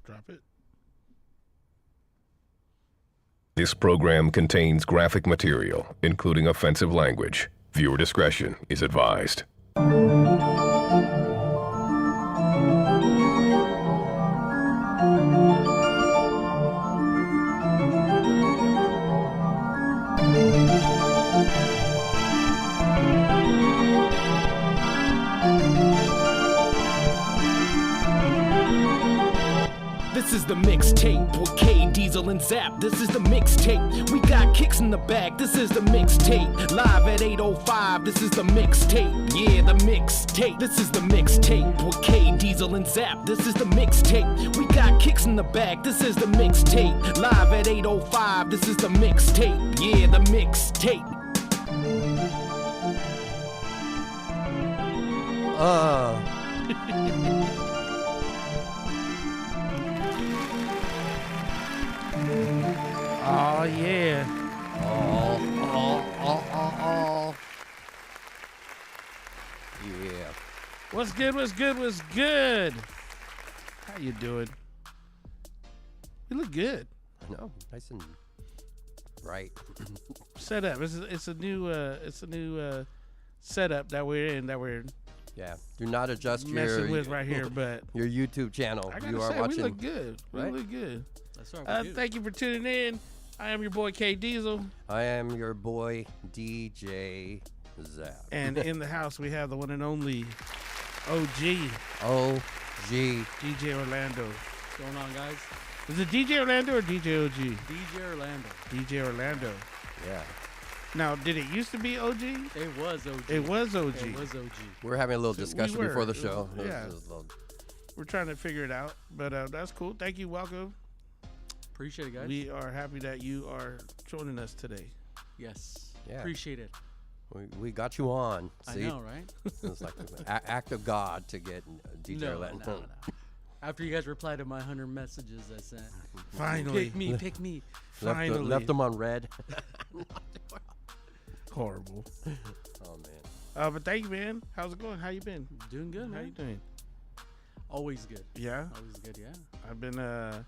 Drop it. This program contains graphic material, including offensive language. Viewer discretion is advised. This is the mixtape with K, Diesel, and Zap. This is the mixtape. We got kicks in the back. This is the mixtape. Live at 8:05. This is the mixtape. Yeah, the mixtape. This is the mixtape with K, Diesel, and Zap. This is the mixtape. We got kicks in the back. This is the mixtape. Live at 8:05. This is the mixtape. Yeah, the mixtape. Oh, yeah. Yeah. What's good, what's good, what's good? How you doing? You look good. I know. Nice and bright. Set up. It's a new setup that we're in, that we're Yeah. Do not adjust messing with right here, but your YouTube channel. I gotta You are say, watching. we look good. right? We look good. That's right. Thank you for tuning in. I am your boy K Diesel, I am your boy DJ Zap. and in the house we have the one and only OG OG. DJ Orlando. What's going on, guys? Is it DJ Orlando or DJ OG? DJ Orlando. DJ Orlando. Yeah. Now, did it used to be OG? It was OG. It was OG. It was OG. We're having a little discussion were. before the show. Yeah. It was a little- We're trying to figure it out, but that's cool. Thank you. Welcome. Appreciate it, guys. We are happy that you are joining us today. Yes. Yeah. Appreciate it. we got you on. I See? know, right? It's like an act of God to get DJ No. Orlando. After you guys replied to my 100 messages I sent. Finally. Pick me, pick me. Finally. Left them on red. Horrible. Oh, man. But thank you, man. How's it going? How you been? Doing good, How you man. doing? Always good. Yeah. Always good, yeah. I've been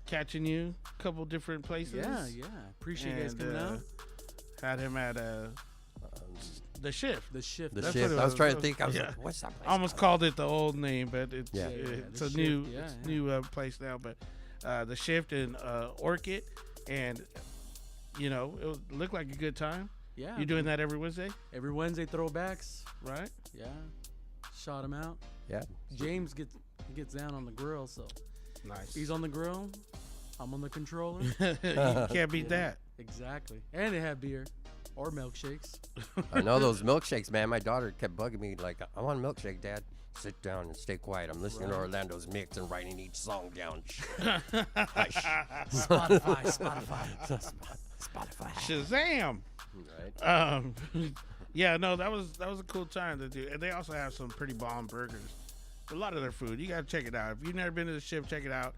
catching you a couple different places. Yeah. Appreciate you guys And, coming out. Had him at the shift. The shift. The That's shift. what it I was trying to was. think. I was Yeah. like, what's that place I almost called it the old name, but it's Yeah. it's the a Shift, new yeah, it's yeah. new place now. But the shift in Orchid, and you know it looked like a good time. Yeah. You doing that every Wednesday, Every Wednesday throwbacks. right? Yeah. Shot him out. Yeah. James gets down on the grill, so Nice. he's on the grill. I'm on the controller. You can't beat that. Exactly. And they have beer or milkshakes. I know those milkshakes, man. My daughter kept bugging me like, I want a milkshake, Dad. Sit down and stay quiet. I'm listening to Right. Orlando's mix and writing each song down. Spotify. Spotify. Shazam! Right. Yeah, no, that was a cool time to do. And they also have some pretty bomb burgers. A lot of their food, you gotta check it out. If you've never been to the shift, check it out.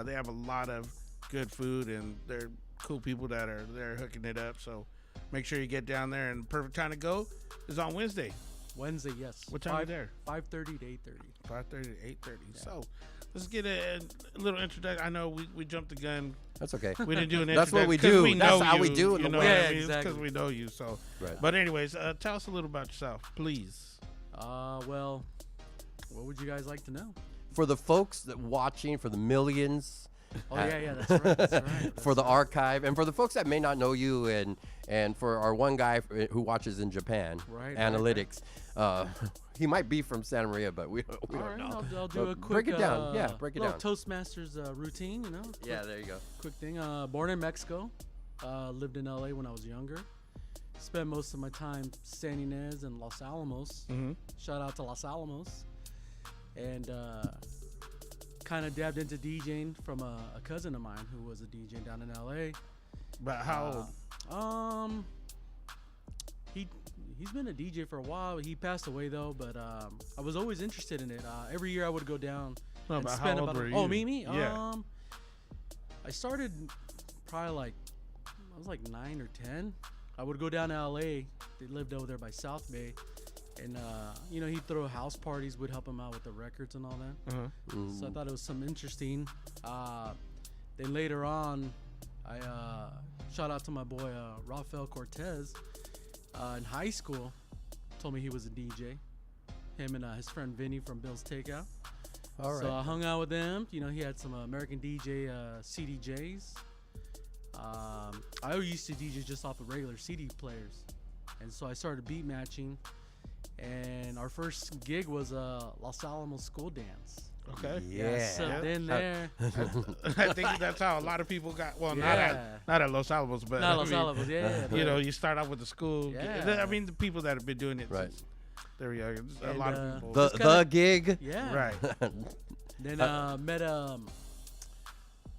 They have a lot of good food, and they're cool people that are there hooking it up. So make sure you get down there. And perfect time to go is on Wednesday. Wednesday, yes. What time are you there? 5:30 to 8:30. 5:30 to 8:30. So let's get a little introduction. I know we jumped the gun. That's okay. We didn't do an That's what we introduction 'cause do. we That's know how you, we do it. You know Yeah, what I mean? exactly. Because we know you. So, Right. but anyways, tell us a little about yourself, please. Well, what would you guys like to know? For the folks that watching, for the millions, Oh yeah, that's right. That's right. for the archive, and for the folks that may not know you, and for our one guy who watches in Japan, Right, analytics, he might be from Santa Maria, but we All don't right, know. I'll do But a quick. break it down. Yeah, break it little down. Toastmasters routine, you know. Yeah, there you go. Quick thing. Born in Mexico, lived in LA when I was younger. Spent most of my time San Ynez and Los Alamos. Mm-hmm. Shout out to Los Alamos. And kind of dabbed into DJing from a cousin of mine who was a DJ down in LA. But how old? He's been a DJ for a while. He passed away though, but I was always interested in it. Every year I would go down No, and but spend how old about. were you? Oh, me. Yeah. I started probably like I was like 9 or 10. I would go down to LA. They lived over there by South Bay, And he'd throw house parties, would help him out with the records and all that. So I thought it was some interesting. Then later on, I shout out to my boy Rafael Cortez in high school. Told me he was a DJ. Him and his friend Vinny from Bill's Takeout. All right. So I hung out with them. He had some American DJ CDJs. I used to DJ just off the regular CD players, and so I started beat matching. And our first gig was Los Alamos School Dance. Okay. Yeah. So then there. I think that's how a lot of people got. Well, Yeah. not at Los Alamos, but Not Los Alamos, yeah. You know, you start off with the school. Yeah. I mean, the people that have been doing it. Right. Since they're young. A And, lot of people. The gig. Yeah. Right. Then met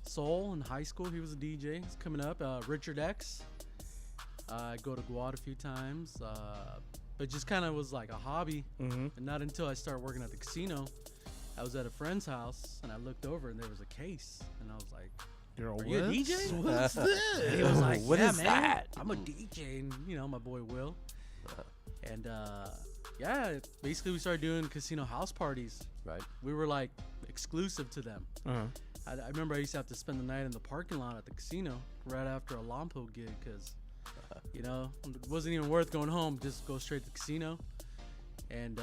Soul in high school. He was a DJ. He's coming up. Richard X. I go to Guad a few times. But just kind of was like a hobby. And not until I started working at the casino. I was at a friend's house and I looked over and there was a case. And I was like, Are you a DJ? What's this? And he was like, What yeah, is man, that? I'm a DJ. And, my boy Will. And, basically we started doing casino house parties. Right. We were like exclusive to them. Uh-huh. I remember I used to have to spend the night in the parking lot at the casino right after a Lompo gig because, it wasn't even worth going home. Just go straight to the casino. And,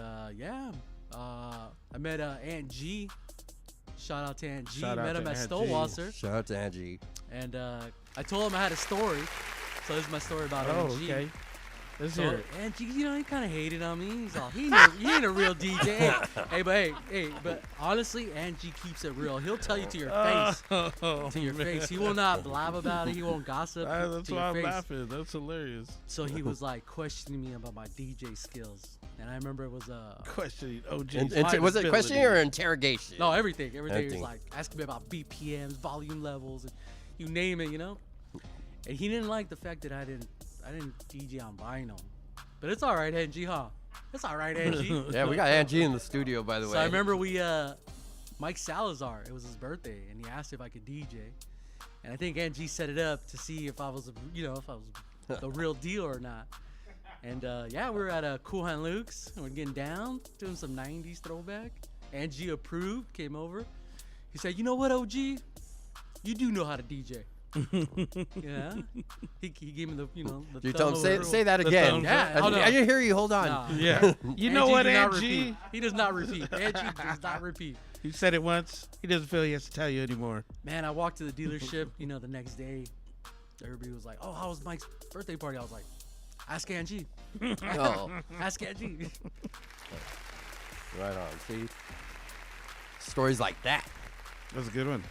I met Aunt G. Shout out to Aunt G. Shout out Met him to at Aunt G. Stowasser. Shout out to Angie. And I told him I had a story. So this is my story about Oh, Aunt G. okay. Let's So hear it. Aunt G, he kind of hated on me. He's all, he ain't a real DJ. But honestly, Aunt G keeps it real. He'll tell you to your face. To your face. He will not blab about it. He won't gossip That's to why your I'm face. laughing. That's hilarious. So he was like questioning me about my DJ skills. And I remember it was Questioning OG. Was it questioning or interrogation? no, everything. Everything was Everything. like asking me about BPMs, volume levels, and you name it, And he didn't like the fact that I didn't DJ on vinyl. But it's all right, Angie, huh? It's all right, Angie. Yeah, we got Angie in the studio, by the way. So I remember Mike Salazar, it was his birthday, and he asked if I could DJ. And I think Angie set it up to see if I was, the real deal or not. And we were at Cool Hand Luke's, and we're getting down, doing some 90s throwback. Angie approved, came over. He said, you know what, OG? You do know how to DJ. Yeah. He gave me the, the You thumb told him, over. say that again. thumbs up. Yeah, hold I on. didn't hear you. Hold on. Nah. Yeah. You know what, do not Angie? repeat. He does not repeat. Angie does not repeat. He said it once. He doesn't feel he has to tell you anymore. Man, I walked to the dealership, the next day. Everybody was like, oh, how was Mike's birthday party? I was like, ask Angie. Oh, Ask Angie. right on. See? Stories like that. That's a good one.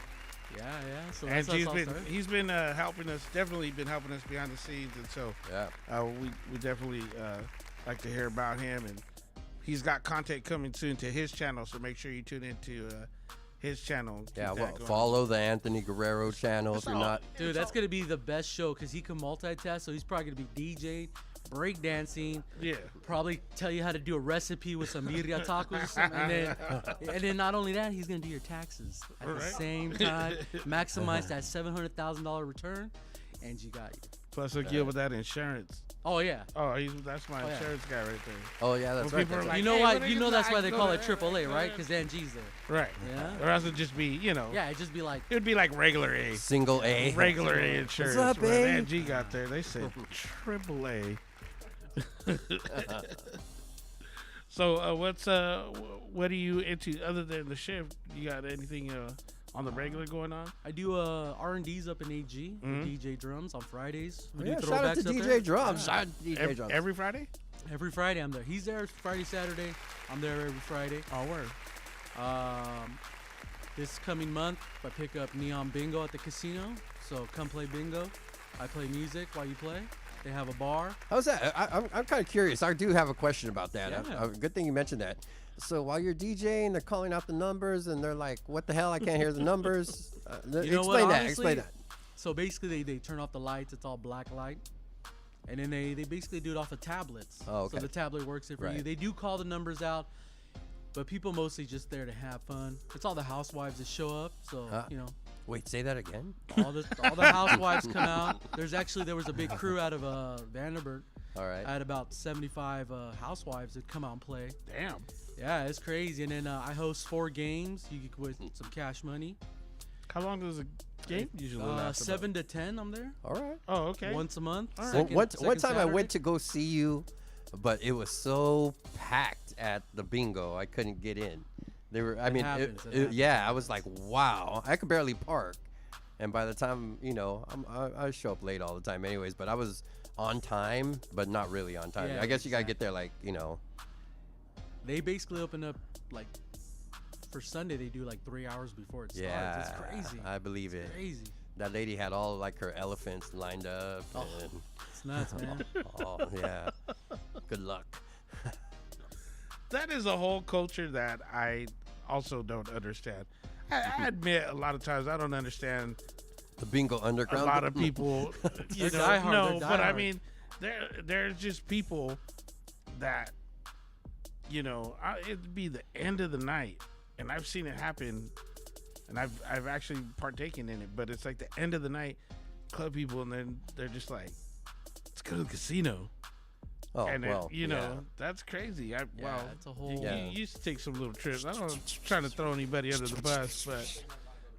Yeah. So And that's how it all he's started. been helping us, definitely been helping us behind the scenes. And so Yeah. we definitely like to hear about him. And he's got content coming soon to his channel. So make sure you tune into his channel. Keep Yeah, that well, going. follow the Anthony Guerrero channel if you're not. Dude, that's going to be the best show because he can multitask. So he's probably going to be DJing, breakdancing, Yeah. probably tell you how to do a recipe with some birria tacos or something. And then not only that, he's going to do your taxes at the Right. same time. Maximize that $700,000 return. And you got you. Plus, he'll deal with that insurance. Oh, yeah. Oh, that's my Oh, yeah. insurance guy right there. Oh, yeah, that's When right. people are That's like, right. You know hey, why? what are You you know that's guys why they call it doing? AAA, right? Because Angie's there. Right. Yeah. Or else it'd just be, Yeah, it'd just be like, it would be like regular A. Single A. Regular A insurance. What's up, When A? Angie got there, they said triple A. So, what are you into other than the shift? You got anything on the regular going on? I do R&Ds up in AG, DJ drums on Fridays. We do Yeah, shout out to throwbacks up DJ there. Drums. Yeah. Shout out to DJ Drums. Every Friday? Every Friday I'm there. He's there Friday, Saturday. I'm there every Friday. Oh, word. This coming month, I pick up Neon Bingo at the casino. So come play bingo. I play music while you play. They have a bar. How's that? I'm kind of curious. I do have a question about that. Yeah. Good thing you mentioned that. So while you're DJing, they're calling out the numbers, and they're like, "What the hell? I can't hear the numbers." You know Explain what, that. honestly, Explain that. So basically, they turn off the lights. It's all black light. And then they basically do it off of tablets. Oh, okay. So the tablet works it for you. Right. They do call the numbers out, but people mostly just there to have fun. It's all the housewives that show up. So, Wait, say that again. all the housewives come out. There was a big crew out of Vanderbilt. All right. I had about 75 housewives that come out and play. Damn. Yeah, it's crazy. And then I host 4 games. You get with some cash money. How long does a game usually last? 7 to 10. I'm there. All right. Oh, okay. Once a month. All right. Second- One second time I went Saturday. to go see you, but it was so packed at the bingo, I couldn't get in. They were, I mean, happens, it yeah, I was like, wow, I could barely park. And by the time, you know, I show up late all the time anyways, but I was on time, but not really on time. Yeah, I guess you got to get there like, you know. They basically open up like for Sunday. They do like 3 hours before it starts. Yeah, It's crazy. I believe it. Crazy. That lady had all like her elephants lined up. Oh. And, It's nuts, man. oh, yeah. Good luck. That is a whole culture that I also don't understand. I admit a lot of times I don't understand The bingo a underground. lot of people. You They're know, diehard, no, they're but I diehard. mean, there's just people that, you know, it'd be the end of the night, and I've seen it happen, and I've actually partaken in it. But it's like the end of the night, club people, and then they're just like, let's go to the casino. Oh, And then, well, you know, that's crazy. Well, it's a you- whole- you, Yeah. used to take some little trips. I don't trying to throw anybody under the bus, but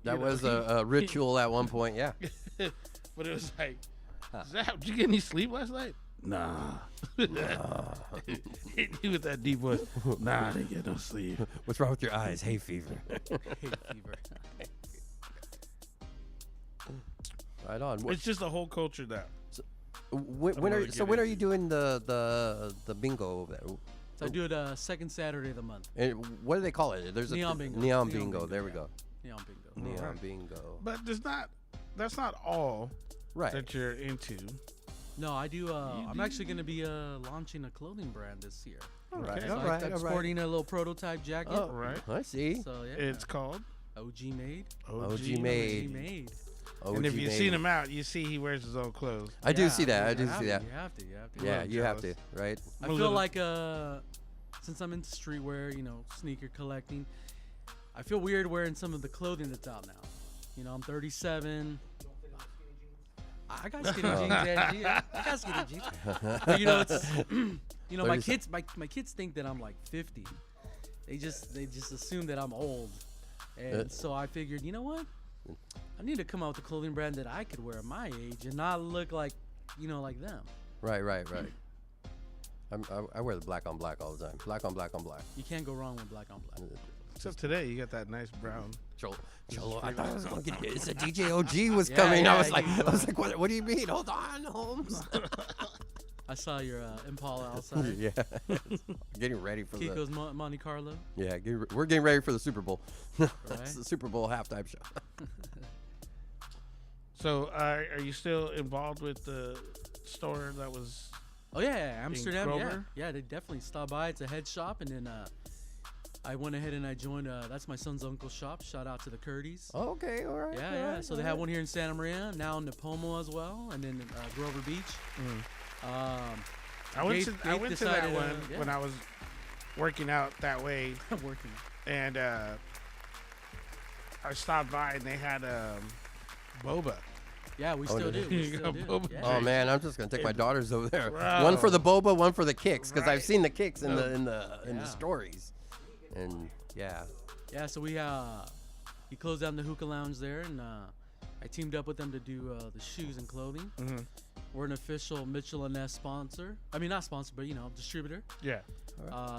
that you know, was a ritual at one point. Yeah. but it was like, Zap, did you get any sleep last night? Nah. Hit you with that deep voice. Nah, I didn't get no sleep. What's wrong with your eyes? Hay fever. Hay fever. Right on. It's just a whole culture that. When wanna are get when are you into. doing the bingo over there? So I do it second Saturday of the month. And what do they call it? There's Neon a bingo. Neon Neon bingo. bingo, There we yeah. go. Neon bingo. Neon Alright. bingo. But that's not all Right. that you're into. No, I do. I'm do- actually gonna be launching a clothing brand this year. Right. Okay. So All I'm right. All right. sporting a little prototype jacket. Oh, Right. I see. So yeah, It's called OG made. OG OG made. made. And if OG you've made. seen him out, you see he wears his own clothes. I do Yeah, see that. I you do have see to, that. You have to. You have to. Yeah, little you have to. jealous. Right. I I'm a feel little- like since I'm into streetwear, you know, sneaker collecting, I feel weird wearing some of the clothing that's out now. You know, I'm 37. I got skinny jeans, Angie. I got skinny jeans. But you know, it's you know, my 37. kids, my kids think that I'm like 50. They just assume that I'm old, and so I figured, you know what? I need to come out with a clothing brand that I could wear at my age and not look like, you know, like them. Right. I wear the black on black all the time. Black on black on black. You can't go wrong with black on black. Except today, you got that nice brown. Cholo, I thought I was gonna get it. It's a DJ OG was Yeah, coming. yeah, I was yeah. like, what do you mean? Hold on, Holmes. I saw your Impala outside. yeah, getting ready for Kiko's Monte Carlo. we're getting ready for the Super Bowl. Right. It's the Super Bowl halftime show. So, are you still involved with the store that was? Oh yeah, Amsterdam. Yeah, Grover? yeah. They definitely stopped by. It's a head shop, and then I went ahead and I joined. That's my son's uncle's shop. Shout out to the Curdy's. Okay, all right. Yeah, all yeah. right, So they all have right. one here in Santa Maria, now in Napomo as well, and then Grover Beach. I went Gabe- to Gabe that decided, one yeah. when I was working out that way, I'm working. and I stopped by and they had boba. Yeah, we Oh, still no. do. We You still got do. boba Yeah. Oh man, I'm just gonna take my daughters over there. Bro. One for the boba, one for the kicks, because I've Right. seen the kicks in No. the Yeah. stories. And yeah, Yeah, so we closed down the hookah lounge there, and I teamed up with them to do the shoes and clothing. Mhm. We're an official Mitchell & Ness sponsor. I mean, not sponsor, but you know, distributor. Yeah.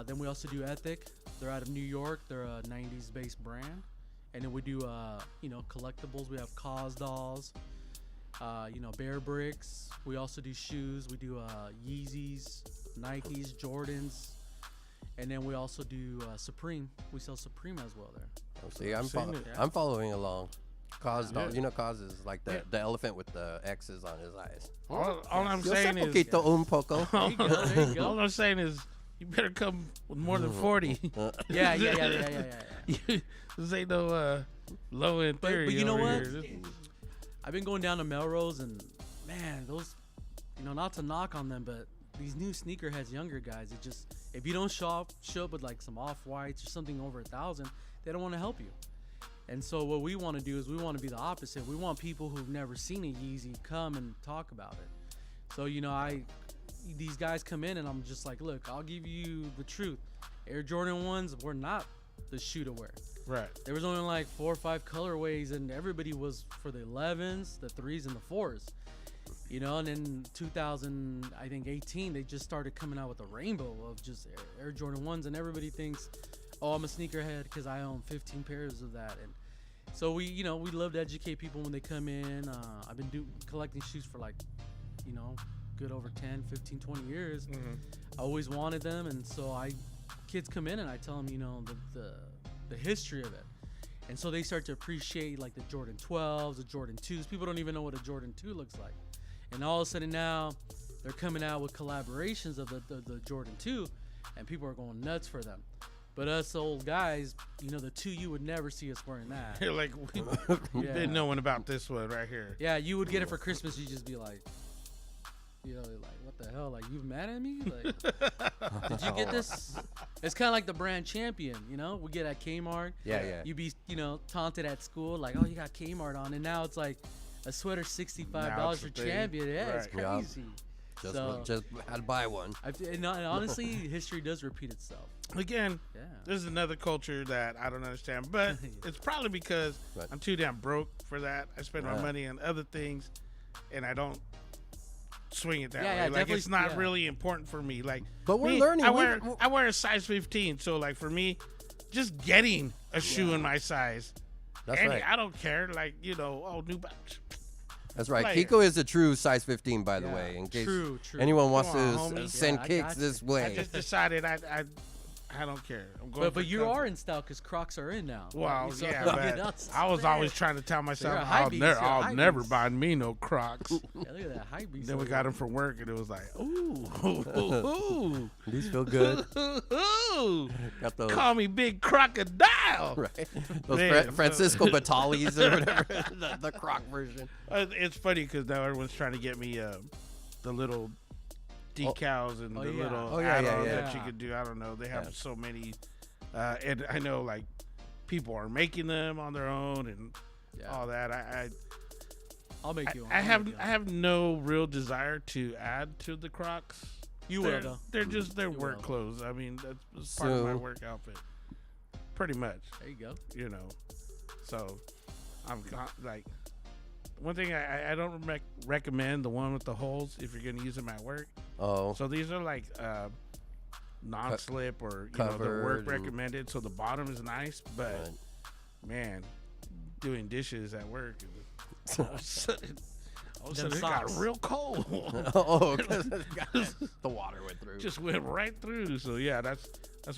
Then we also do Ethic. They're out of New York. They're a '90s based brand. And then we do you know, collectibles. We have Cause dolls. You know, Bear Bricks. We also do shoes. We do Yeezys, Nikes, Jordans. And then we also do Supreme. We sell Supreme as well there. oh, see, I'm seen it. I'm following along. Cause, Yeah. you know, Cause is like the, Yeah. the elephant with the X's on his eyes. All I'm Yo saying sé is, poquito un poco. There you go. There you go. all I'm saying is, you better come with more than 40. Yeah. This ain't no low end But theory. you know over what? here. I've been going down to Melrose, and man, those, you know, not to knock on them, but these new sneakerheads, younger guys, it just, if you don't show up with like some off whites or something over 1,000, they don't want to help you. And so what we want to do is we want to be the opposite. We want people who've never seen a Yeezy come and talk about it. So, you know, I these guys come in and I'm just like, look, I'll give you the truth. Air Jordan 1s were not the shoe to wear. Right. There was only like 4 or 5 colorways, and everybody was for the 11s, the 3s, and the 4s. You know, and in 2018, they just started coming out with a rainbow of just Air Jordan 1s, and everybody thinks, oh, I'm a sneakerhead because I own 15 pairs of that. And so we love to educate people when they come in. I've been collecting shoes for like, good over 10, 15, 20 years. Mm-hmm. I always wanted them, and so kids come in and I tell them, the history of it. And so they start to appreciate like the Jordan 12s, the Jordan 2s. People don't even know what a Jordan 2 looks like. And all of a sudden now they're coming out with collaborations of the Jordan 2, and people are going nuts for them. But us old guys, the 2, you would never see us wearing that. You're like, we've been knowing about this one right here. Yeah, you would get it for Christmas. You'd just be like, like, what the hell? Like, you mad at me? Like, did you get this? It's kind of like the brand champion, We get at Kmart. Yeah. You be, taunted at school, like, oh, you got Kmart on. And now it's like a sweater, $65 for champion. Yeah, Right. it's crazy. Just had to buy one. And honestly, history does repeat itself. Again, Yeah. this is another culture that I don't understand, but it's probably because Right. I'm too damn broke for that. I spend my Yeah. money on other things, and I don't swing it that Yeah, way. yeah, Like, it's definitely, not yeah. really important for me. Like, But we're me, learning. I wear a size 15, so like for me, just getting a shoe in my size, That's and right. I don't care. Like, New Balance. That's right. player. Kiko is a true size 15, by the Yeah. way. In case True. anyone wants Come on, to homie. send Yeah, I kicks got this you. way. I just decided I don't care. I'm going But for you comfort. are in style because Crocs are in now. Well, So, yeah, that's but I was fair. always trying to tell myself, you're a I'll, hypebeast, you're a I'll never hypebeast. buy me no Crocs. Yeah, look at that hype beast. Then we over got there. them for work, and it was like, ooh, These feel good. ooh, Got those. call me Big Crocodile. Right. Those Man, so- Francisco Batalis or whatever. the Croc version. It's funny because now everyone's trying to get me the little decals and Oh, the yeah. little Oh, yeah, add-ons yeah. that you could do. I don't know. They have Yeah. so many, and I know like people are making them on their own and Yeah. all that. I'll make you one. I I'll have make you I have no real desire to add to the Crocs. You they're, will, though. They're just their You work will. clothes. I mean, that's part of my So- work outfit. Pretty much, There you go. So I'm like one thing I don't recommend the one with the holes if you're gonna use them at work. Oh. So these are like non-slip or the Covered work and- recommended. So the bottom is nice, but Right. man, doing dishes at work, all of a sudden Them it got socks. real cold. Oh, because the water went through. Just went right through. So yeah, that's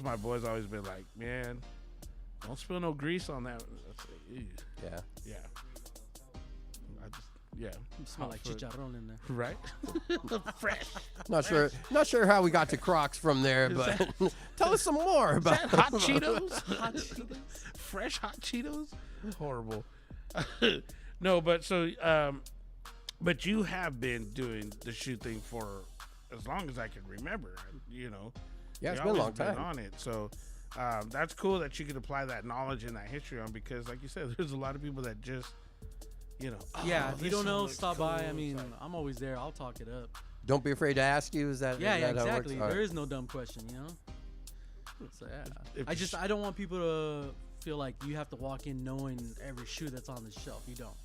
my boy's always been like, man, don't spill no grease on that. That's like, ew. Yeah. Yeah. Yeah. You smell like Hot foot. chicharron in there. Right? Fresh. Not sure how we got to Crocs from there, but tell us some more about Hot Cheetos? Hot Cheetos. Fresh hot Cheetos? Horrible. No, but so, but you have been doing the shoe thing for as long as I can remember. Yeah, it's You've been a always long time. on it. So that's cool that you could apply that knowledge and that history on because, like you said, there's a lot of people that just, Yeah, oh, if you this don't one know, looks stop by. I cool. mean, It's like- I'm always there. I'll talk it up. Don't be afraid to ask you. Is that Yeah, is yeah, that how it works? exactly. All right. There is no dumb question, So yeah, if I you just I don't want people to feel like you have to walk in knowing every shoe that's on the shelf. You don't.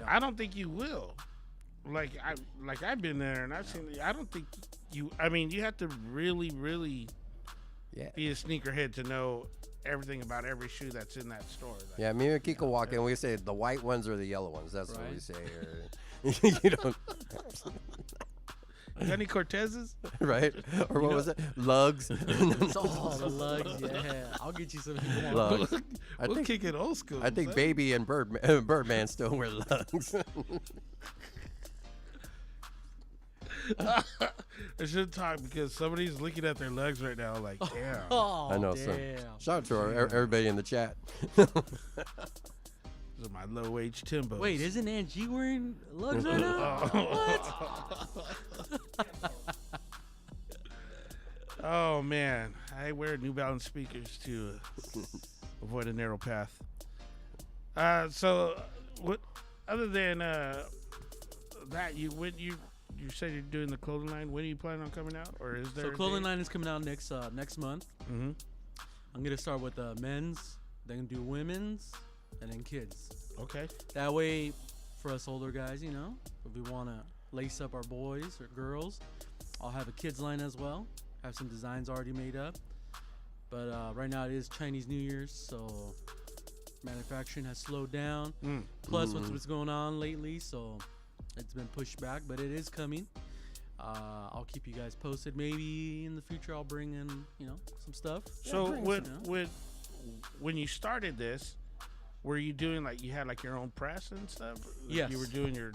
I don't think you will. I've been there and I've seen. I don't think you. I mean, you have to really, really Yeah. be a sneakerhead to know everything about every shoe that's in that store. Like, Yeah, me and Kiko walk in. We say the white ones or the yellow ones. That's what we Right. say. Or, you don't, You got any Cortezes? right? Or what was it? Lugs. Oh, the lugs. Yeah, I'll get you some. If you want. Lugs. We'll think- kick it old school. I think son. Baby and Birdman still wear lugs. I should talk because somebody's looking at their legs right now. Like, damn. Oh, I know. damn. So shout out to everybody in the chat. These are my low wage Timbos. Wait, isn't Aunt G wearing lugs right now? Oh man, I wear New Balance speakers to avoid a narrow path. So what? Other than that, you you said you're doing the clothing line. When are you planning on coming out, or is there? So a clothing date? line is coming out next month. Mm-hmm. I'm gonna start with men's, then do women's, and then kids. Okay. That way, for us older guys, you know, if we want to lace up our boys or girls, I'll have a kids line as well. Have some designs already made up. But right now it is Chinese New Year's, so manufacturing has slowed down. Plus, what's going on lately, so it's been pushed back, but it is coming. I'll keep you guys posted. Maybe in the future I'll bring in, you know, some stuff. So bring some, when you started this, were you doing like you had like your own press and stuff? Like Yes. You were doing your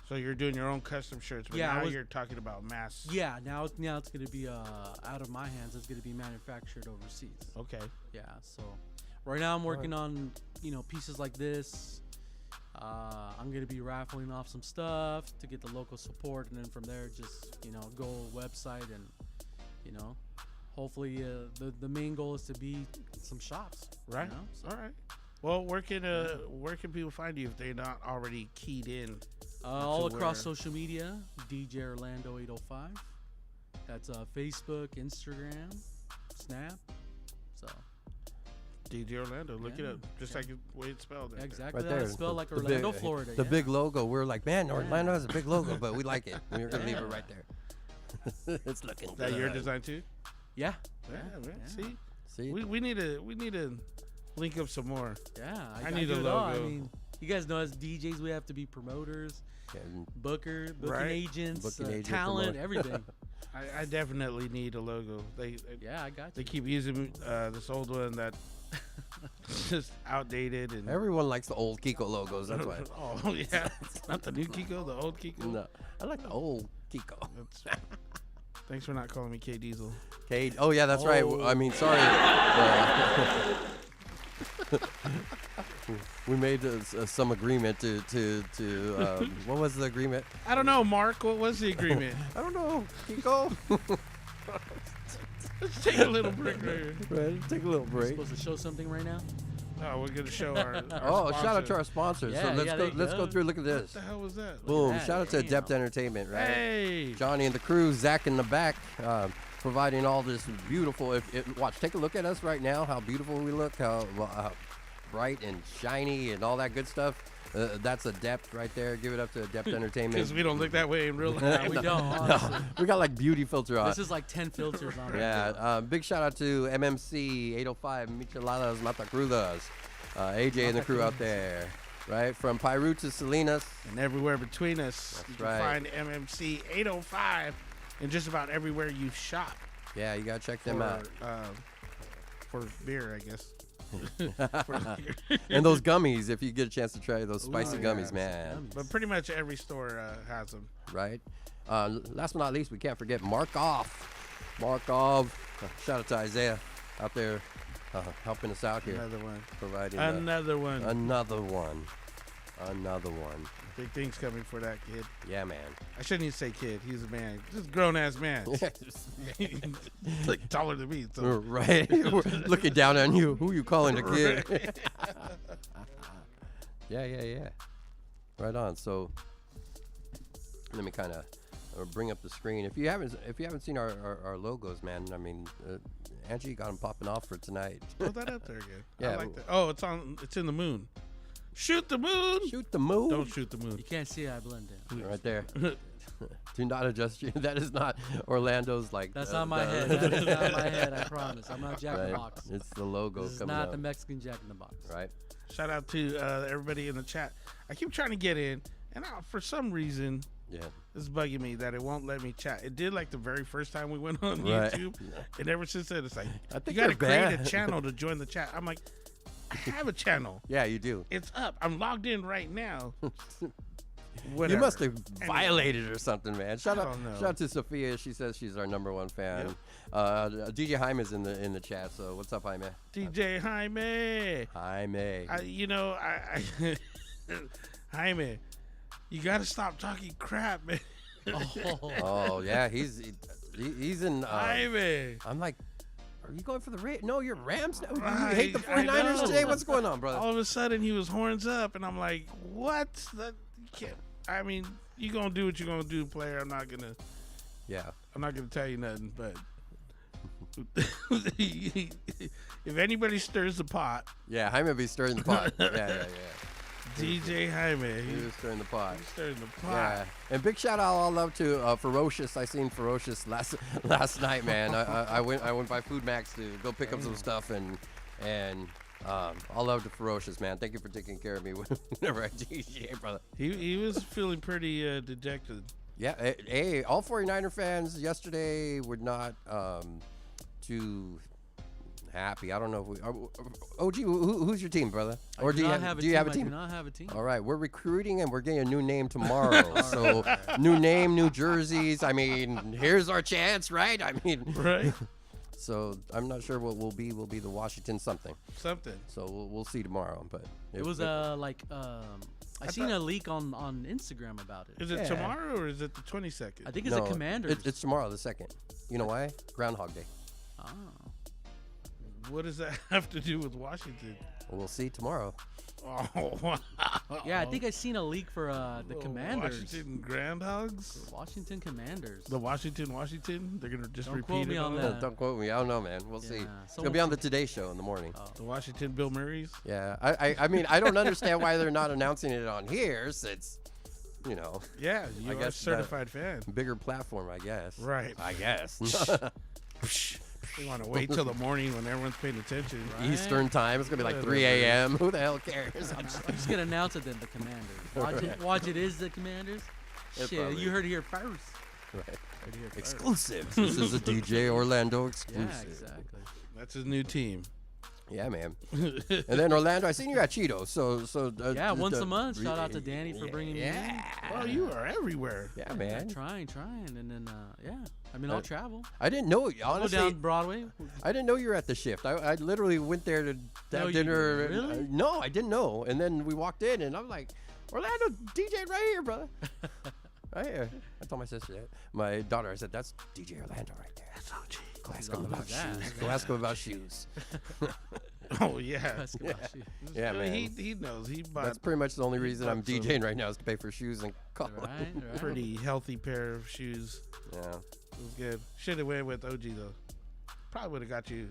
so you're doing your own custom shirts, but Yeah, now you're talking about mass. Yeah, now it's gonna be out of my hands. It's gonna be manufactured overseas. Okay. Yeah, so right now I'm working on, you know, pieces like this. I'm gonna be raffling off some stuff to get the local support, and then from there, just, you know, go website and, you know, hopefully the main goal is to be some shops. Right. You know? So, All right. Well, where can people find you if they're not already keyed in? all to across where- social media, DJ Orlando 805. That's Facebook, Instagram, Snap. So DJ Orlando. Look it Yeah. up, just like the way it's spelled. yeah, right exactly. Right That's there. spelled like The Orlando, big- Florida. The yeah. big logo. We're like, man, Orlando has a big logo, but we like it. We're gonna leave it right there. It's looking Is that good. your design too? Yeah. Yeah, man. yeah. See, See, we need to link up some more. Yeah, I need do a it all. I logo. mean, you guys know as DJs, we have to be promoters, and booking Right. agents, Booking agent, talent, promoter. everything. I definitely need a logo. They Yeah, I got they you. keep using this old one that just outdated and. everyone likes the old Kiko logos. That's why. Oh yeah, not the new Kiko, the old Kiko. No, I like the old Kiko. That's- Thanks for not calling me K Diesel. Kate. Oh yeah, that's right. I mean, sorry. We made some agreement to what was the agreement? I don't know, Mark. What was the agreement? I don't know, Kiko. Let's take a little break right here. Right, take a little We're break. supposed to show something right now. Oh, we're gonna show our Oh, shout out to sponsor. our sponsors. Yeah, so let's yeah, go. there you Let's go go. through. Look at What this. the hell was that? Look Boom! that, Shout out to damn. Adept Entertainment, right? Hey. Johnny and the crew, Zach in the back, providing all this beautiful. Watch, take a look at us right now. How beautiful we look. How bright and shiny and all that good stuff. That's Adept right there. Give it up to Adept Entertainment. Because we don't look that way in real No, life. we don't. Honestly. We got like beauty filter on. This is like 10 filters on it. Yeah, big shout out to MMC 805 Micheladas Matacrudas, AJ and the crew out there, right from Piru to Salinas. And everywhere between us, you can right. find MMC 805 in just about everywhere you shop. Yeah, you gotta check them out. For beer, I guess. And those gummies, if you get a chance to try those spicy yeah. gummies, man. But pretty much every store has them. Right. Last but not least, we can't forget Markov. Markov. Shout out to Isaiah out there helping us out here, Another one. providing Another one. another one. Another one. Big things coming for that kid. Yeah, man. I shouldn't even say kid. He's a man. Just a grown ass man. He's like taller than me. So. Right. We're looking down on you. Who you calling a kid? Yeah. Right on. So let me kind of bring up the screen. If you haven't seen our logos, man, I mean, Angie got them popping off for tonight. Put that up there again. Yeah. I like that. Oh, it's in the moon. Shoot the moon. Shoot the moon. Don't shoot the moon. You can't see it, I blend in. Right there. Do not adjust you. That is not Orlando's like. That's not my head. That is not my head, I promise. I'm not Jack in the Right. Box. It's the logo This is coming not up. the Mexican Jack in the Box. Right. Shout out to everybody in the chat. I keep trying to get in, and for some reason, Yeah. it's bugging me that it won't let me chat. It did like the very first time we went on Right. YouTube, and ever since then, it's like I think you got to they're create a bad. channel to join the chat. I'm like, I have a channel. Yeah, you do. It's up. I'm logged in right now. You Whatever. must have violated or something, man. Shout I out, don't know. shout out to Sophia. She says she's our #1 fan. DJ Jaime's in the chat. So what's up, Jaime? DJ Jaime. Jaime. I Jaime, you got to stop talking crap, man. Oh yeah, he's in. Jaime. I'm like, are you going for the Rams? No, you're Rams. No, you Right, hate the I 49ers know. today. What's going on, brother? All of a sudden, he was horns up, and I'm like, what? That you can't. I mean, You gonna do what you gonna do, player. I'm not gonna tell you nothing. But if anybody stirs the pot, Yeah, Jaime be stirring the pot. Yeah. DJ Jaime, He was stirring the pot. he's stirring the pot. Yeah, and big shout out, all love to Ferocious. I seen Ferocious last night, man. I went by Food Max to go pick up some stuff, and all love to Ferocious, man. Thank you for taking care of me whenever I DJ, brother. He was feeling pretty dejected. Yeah, hey, all 49er fans yesterday were not too happy. I don't know if we. OG, who's your team, brother? Or do you have a team? I do not have a team. All right, we're recruiting and we're getting a new name tomorrow. So new name, new jerseys. I mean, here's our chance, right? I mean, Right? so I'm not sure what we'll be. We'll be the Washington something. Something. So we'll see tomorrow. But It was I seen a leak on Instagram about it. Is it Yeah. tomorrow or is it the 22nd? I think it's no, a Commanders. It's tomorrow, the 2nd. You know why? Groundhog Day. Oh. What does that have to do with Washington? We'll see tomorrow. Oh, wow. Yeah, I think I seen a leak for the Commanders. Washington Groundhogs? Washington Commanders. The Washington? They're going to just Don't repeat quote me it on all? that. Don't quote me. I don't know, man. We'll see. Yeah, It's gonna be on the Today Show in the morning. The Washington Bill Murrays? Yeah, I mean, I don't understand why they're not announcing it on here, since, Yeah, you I are a guess certified fan. bigger platform, I guess. Right. I guess. You want to wait till the morning when everyone's paying attention. Right. Eastern time. It's gonna be like 3 a.m. Who the hell cares? I'm just gonna announce it then. The Commanders. Watch it is the Commanders. It Shit, probably you heard it here first. Right. Heard it here first. Exclusive. This is a DJ Orlando exclusive. Yeah, exactly. That's his new team. Yeah, man. And then Orlando, I seen you at Cheetos. So Yeah, once a month. Shout out to Danny for bringing me in. Well, you are everywhere. Yeah, man. Trying, and then yeah. I mean, I'll travel. I didn't know. Go Honestly, down Broadway. I didn't know you were at the shift. I literally went there to No, have you dinner. didn't. Really? No, I didn't know. And then we walked in, and I'm like, Orlando DJ right here, brother. Right here. I told my sister that. My daughter, I said, that's DJ Orlando right there. That's OG. Go ask him about that. shoes. Go ask him about shoes. Oh, yeah. Basketball shoe. Yeah, man. He knows. He bought That's pretty much the only reason I'm bought some- DJing right now is to pay for shoes and college. Right. a pretty healthy pair of shoes. Yeah. It was good. Should have went with OG, though. Probably would have got you,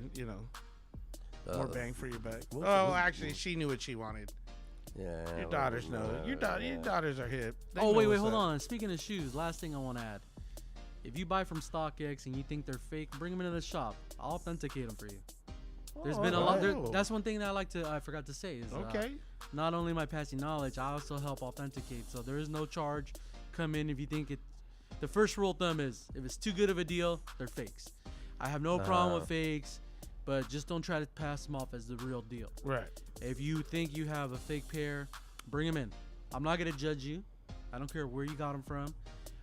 more bang for your buck. Oh, actually, she knew what she wanted. Yeah. Your daughters know. Your daughters are hip. They Oh know wait, what's hold up. on. Speaking of shoes, last thing I want to add. If you buy from StockX and you think they're fake, bring them into the shop. I'll authenticate them for you. There's been a lot. Oh. That's one thing that I forgot to say is Okay. not only am I passing knowledge, I also help authenticate. So there is no charge. Come in if you think it. The first rule of thumb is if it's too good of a deal, they're fakes. I have no problem with fakes, but just don't try to pass them off as the real deal. Right. If you think you have a fake pair, bring them in. I'm not gonna judge you. I don't care where you got them from.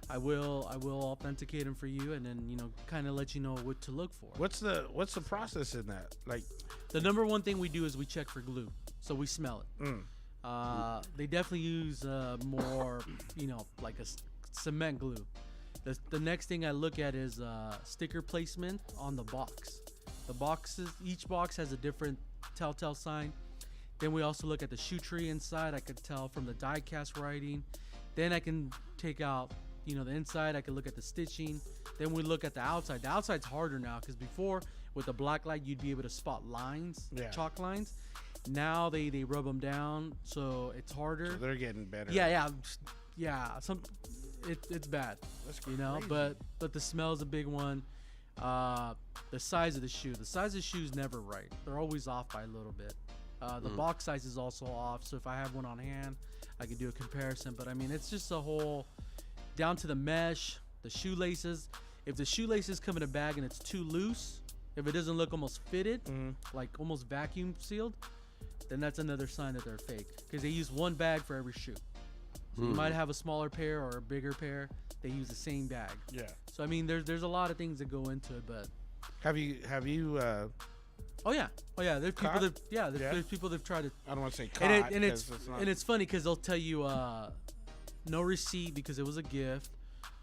I will authenticate them for you, and then kind of let you know what to look for. What's the process in that? Like, The number one thing we do is we check for glue, so we smell it. They definitely use more, like a cement glue. The next thing I look at is sticker placement on the box. The boxes, each box has a different telltale sign. Then we also look at the shoe tree inside. I could tell from the die cast writing. Then I can take out, the inside. I can look at the stitching. Then we look at the outside. The outside's harder now because before with the black light you'd be able to spot lines, chalk lines. Now they rub them down, so it's harder. so they're getting better. Yeah. It's bad. That's But the smell's a big one. The size of the shoe. The size of the shoe's never right. They're always off by a little bit. The box size is also off. So if I have one on hand, I can do a comparison. But I mean, it's just a whole down to the mesh, the shoelaces. If the shoelaces come in a bag and it's too loose, if it doesn't look almost fitted, like almost vacuum sealed, then that's another sign that they're fake. Because they use one bag for every shoe. So you might have a smaller pair or a bigger pair. They use the same bag. Yeah. So I mean, there's a lot of things that go into it, but Have you? oh yeah. There's people Caught? that there's people that've tried to, I don't want to say caught. and it's 'cause it's not- and it's funny because they'll tell you no receipt because it was a gift,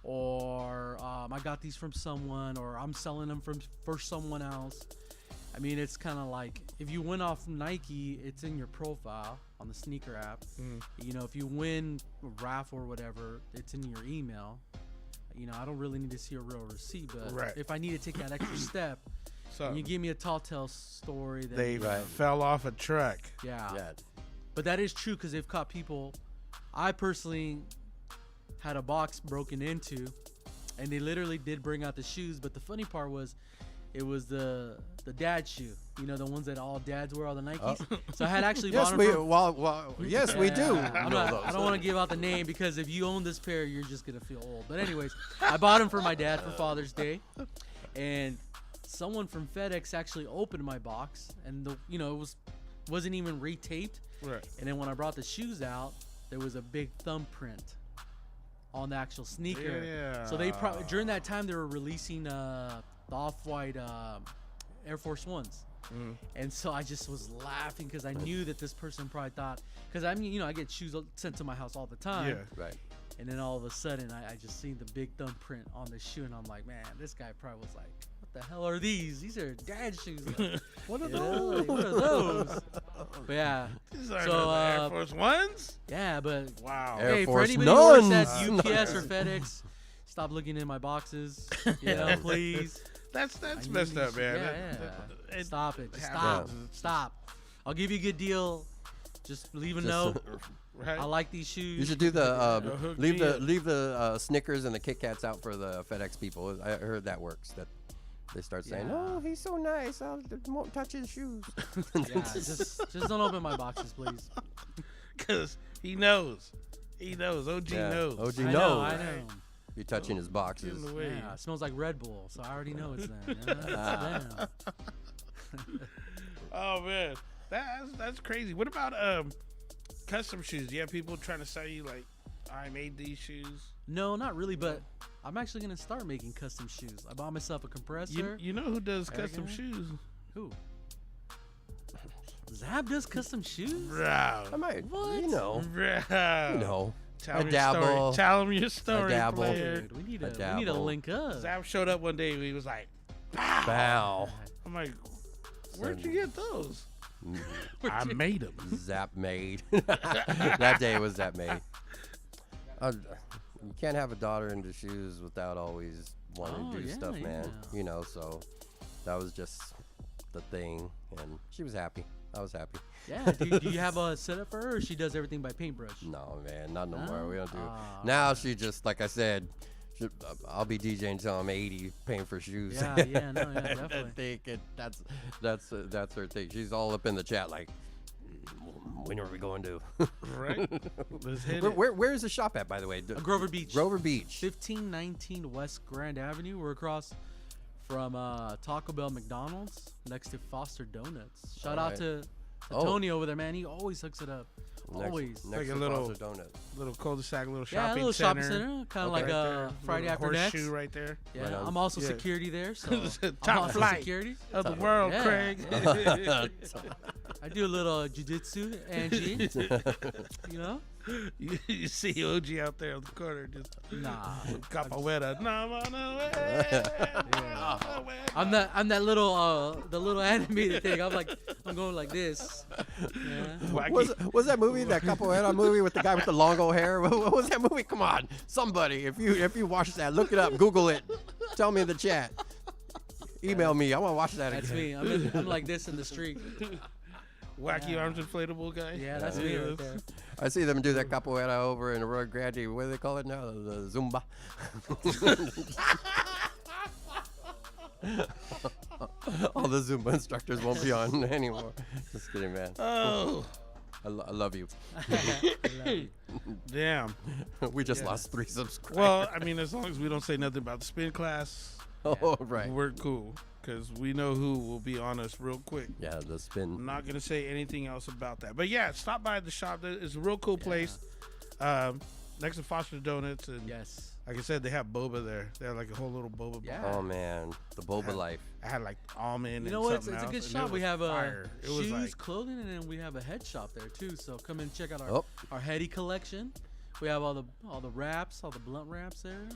or I got these from someone, or I'm selling them for someone else. I mean, it's kind of like if you win off Nike, it's in your profile on the sneaker app. You know, if you win a raffle or whatever, it's in your email. You know, I don't really need to see a real receipt, but if I need to take that extra step, and you give me a tall tale story that They fell off a truck. yeah. But that is true because they've caught people. I personally had a box broken into, and they literally did bring out the shoes. But the funny part was, it was the dad shoe. You know, the ones that all dads wear, all the Nikes. So I had actually bought them. Yes, we do. I don't want to give out the name because if you own this pair, you're just gonna feel old. But anyways, I bought them for my dad for Father's Day, and someone from FedEx actually opened my box, and it wasn't even retaped. Right. And then when I brought the shoes out, there was a big thumbprint on the actual sneaker. Yeah. So they during that time they were releasing the off-white Air Force Ones. And so I just was laughing because I knew that this person probably thought, because I mean, I get shoes sent to my house all the time. Yeah. Right. And then all of a sudden I just seen the big thumbprint on the shoe, and I'm like, man, this guy probably was like, what the hell are these? These are dad shoes. Like, What are you those? know, like, what are those? But yeah. These are So, the Air Force Ones? Yeah, but Wow. Air hey, for Force anybody who works Nuns. at UPS or FedEx, stop looking in my boxes. You know, please. That's I need messed up, these- man. Yeah. It Stop it. Just happens. Stop. I'll give you a good deal. Just leave a Just, note. Right? I like these shoes. You should do the hook leave me the up. leave the Snickers and the Kit Kats out for the FedEx people. I heard that works. That they start saying, Yeah. "Oh, he's so nice. I won't touch his shoes." Yeah, just don't open my boxes, please. Because he knows. He knows. OG Yeah. knows. OG I knows. know. I know. You're touching his Get boxes. in the way. Yeah, it smells like Red Bull, so I already know it's them. You know? It's them. Oh, man. That's crazy. What about custom shoes? Do you have people trying to sell you, like, I made these shoes? No, not really, but I'm actually gonna start making custom shoes. I bought myself a compressor. You know who does There you custom go. shoes? Who? Zab does custom shoes? Bro. I might, What? you know, Bro. Tell I him your dabble. story. Tell him your story, dabble. player. Dude, we need I to dabble. link up. Zab showed up one day and he was like, pow. bow. I'm like, where'd you get those? Where'd I you- made them. Zap made. That day was Zap made. You can't have a daughter into shoes without always wanting Oh, to do yeah, stuff, man. yeah. You know, so that was just the thing, and she was happy. I was happy. Yeah, do you have a setup for her, or she does everything by paintbrush? No, man, not no more. We don't do. Ah. Now she just, like I said, I'll be DJing until I'm 80, paying for shoes. Yeah, definitely. That's her thing. She's all up in the chat like, when are we going to? Right? Let's hit it. Where is the shop at, by the way? Grover Beach. Grover Beach. 1519 West Grand Avenue. We're across from Taco Bell, McDonald's, next to Foster Donuts. Shout out Alright. to Oh. Tony over there, man. He always hooks it up. Always. Next Like a to little- Foster Donuts. Little cul-de-sac, little Yeah, a shopping little center. shopping center, kind of Okay. like Right there. Friday Little After Next. horseshoe right there. Yeah, Right on. I'm also Yeah. security there, so I'm Top also flight. security. Of the world, Yeah. Craig. I do a little jujitsu, Angie. You know? you see OG out there on the corner just Nah. capoeira. No, I'm that little the little animated thing. I'm going like this. Yeah. Was that movie, that Capoeira movie with the guy with the long hair? What was that movie? Come on, somebody, if you watch that, look it up, Google it, tell me in the chat, email me. I want to watch that That's again. me. I'm like this in the street. Wacky arms inflatable guy. Yeah, that's me right there. I see them do that Capoeira over in Rio Grande. What do they call it now? The Zumba. All the Zumba instructors won't be on anymore. Just kidding, man. Oh, I love you. damn. We just lost 3 subscribers. Well, I mean, as long as we don't say nothing about the spin class, Oh, right. we're cool. Because we know who will be on us real quick. Yeah, the I'm spin. not going to say anything else about that. But yeah, stop by the shop. It's a real cool place. Next to Foster Donuts. And Yes. like I said, they have boba there. They have like a whole little boba Yeah. bar. Oh, man. The Boba life. I had like almond You know and what? It's something a good else, and shop. it We was have fire. It was shoes, like, clothing, and then we have a head shop there too. So come and check out Oh. our heady collection. We have all the wraps, all the blunt wraps there.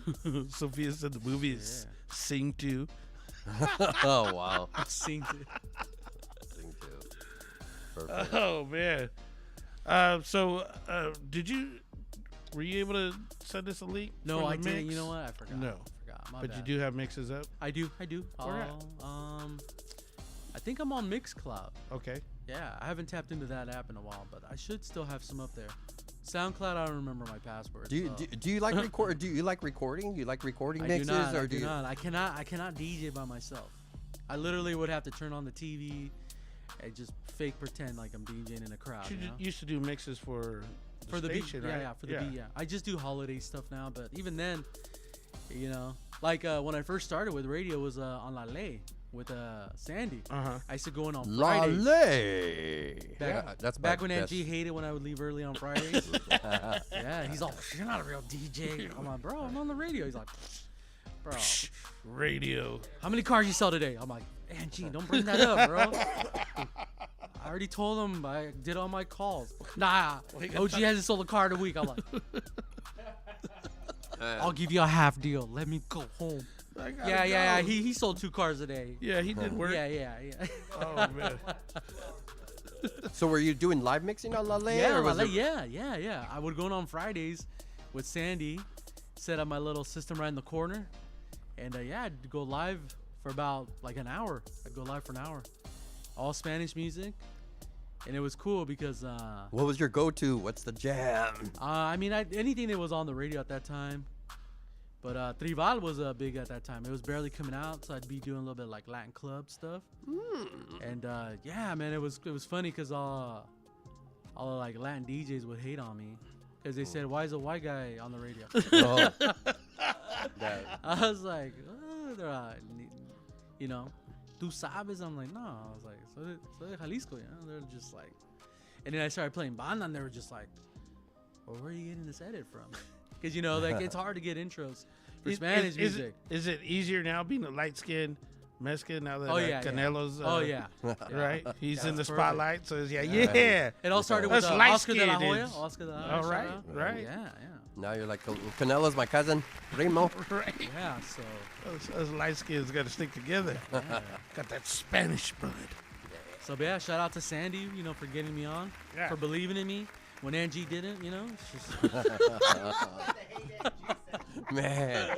Sophia said the movie is Sing 2. Oh wow. Sing to. Sing to. Perfect. Oh man. Were you able to send us a link? No, for the I didn't. mix? You know what? I forgot. No. I forgot. My But bad. you do have mixes up? I do. Where at? I think I'm on Mixcloud. Okay. Yeah, I haven't tapped into that app in a while, but I should still have some up there. SoundCloud, I don't remember my password. Do you like record? Do you like recording? You like recording mixes, or I do do you? not. I cannot DJ by myself. I literally would have to turn on the TV and just fake pretend like I'm DJing in a crowd. You You know? used to do mixes for the station, beat, right? yeah, for the beat, yeah. I just do holiday stuff now, but even then, you know, like when I first started with radio was on La Ley with Sandy. Uh-huh. I used to go in on La Fridays. Lay. That's back when NG hated when I would leave early on Fridays. Yeah, he's all, you're not a real DJ. I'm like, bro, I'm on the radio. He's like, bro, Radio. how many cars you sell today? I'm like, NG, don't bring that up, bro. I already told him I did all my calls. Nah, OG hasn't sold a car in a week. I'm like, I'll give you a half deal. Let me go home. Yeah. He sold 2 cars a day. Yeah, he did work. Yeah. Oh man. So were you doing live mixing on La Lay? Yeah, or was it- yeah. I would go in on Fridays with Sandy, set up my little system right in the corner, and I'd go live for about like an hour. I'd go live for an hour, all Spanish music, and it was cool because What was your go-to? What's the jam? I mean anything that was on the radio at that time. But Tribal was big at that time. It was barely coming out, so I'd be doing a little bit like Latin club stuff. And yeah, man, it was funny because all the like Latin DJs would hate on me because they said, "Why is a white guy on the radio?" Oh. I was like, oh, you know, "Tu sabes?" I'm like, no. I was like, soy de Jalisco, you know. They're just like, and then I started playing banda, and they were just like, well, where are you getting this edit from? Because you know, like it's hard to get intros for Spanish music. Is it easier now being a light-skinned Mexican now that Canelo's right? He's in the that's spotlight, so it's, yeah. It all started with That's Oscar de la light-skinned Hoya. is- Oscar de la Hoya. All shout right, out. right. Yeah. Now you're like, Canelo's my cousin, primo. Right. Yeah, so Those light skins got to stick together. Got that Spanish blood. yeah, shout out to Sandy, you know, for getting me on, Yeah. for believing in me when Angie didn't, you know. It's just, Man.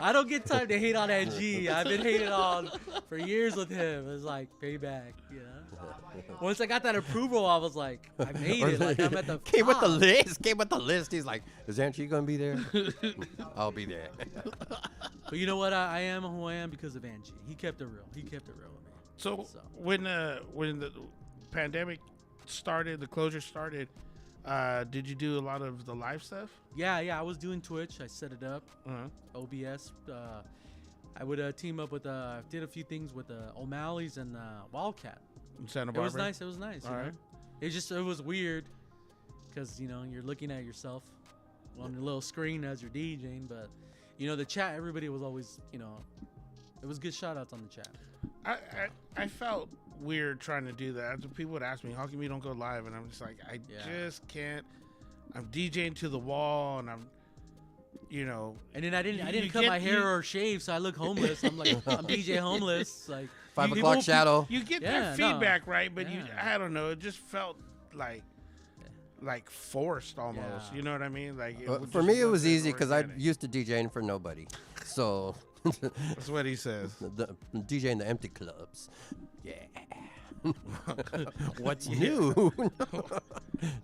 I don't get time to hate on Angie. I've been hated on for years with him. It's like payback, you know. Once I got that approval, I was like, I made it. Like I'm at the Came with the top. list. Came with the list. He's like, is Angie gonna be there? I'll be there. But you know what? I am who I am because of Angie. He kept it real. He kept it real with me. So when the pandemic started, the closure started, did you do a lot of the live stuff? Yeah. I was doing Twitch. I set it up. Uh-huh. OBS. I would team up with. Did a few things with O'Malley's and Wildcat. In Santa It Barbara? was nice. It was nice. All you know? right. It was weird because you know you're looking at yourself on your little screen as you're DJing, but you know the chat. Everybody was always, you know, it was good shout outs on the chat. I felt weird trying to do that. People would ask me, how come you don't go live? And I'm just like, I just can't. I'm DJing to the wall, and I'm, you know. And then I You didn't cut my get- hair you- or shave, so I look homeless. I'm like, I'm DJ homeless. Like 5 you- o'clock well, shadow. You get Yeah, that no. feedback, right? But Yeah. I don't know. It just felt like forced almost. Yeah. You know what I mean? Like For just me, it was wasn't easy because I'm organic. used to DJing for nobody. So, That's what he says. the DJing the empty clubs. Yeah. What's new?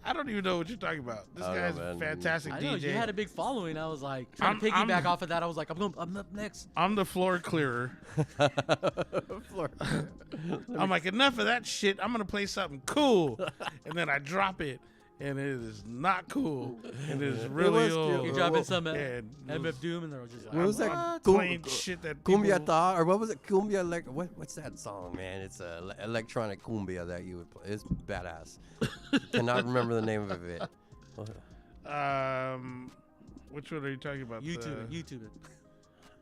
I don't even know what you're talking about. This I don't guy's know, a man. fantastic I know DJ. you had a big following. I was like trying to I'm- piggyback off of that. I was like, I'm up next. I'm the floor clearer. I'm like, enough of that shit. I'm gonna play something cool, and then I drop it, and it is not cool, and it is really was old. cute. You're dropping some and MF Doom, and they're just like, What was that? I'm Cum- playing shit that Cumbia people, ta, or what was it? Cumbia what's that song, man? It's a electronic cumbia that you would play. It's badass. Cannot remember the name of it. Which one are you talking about? YouTube it.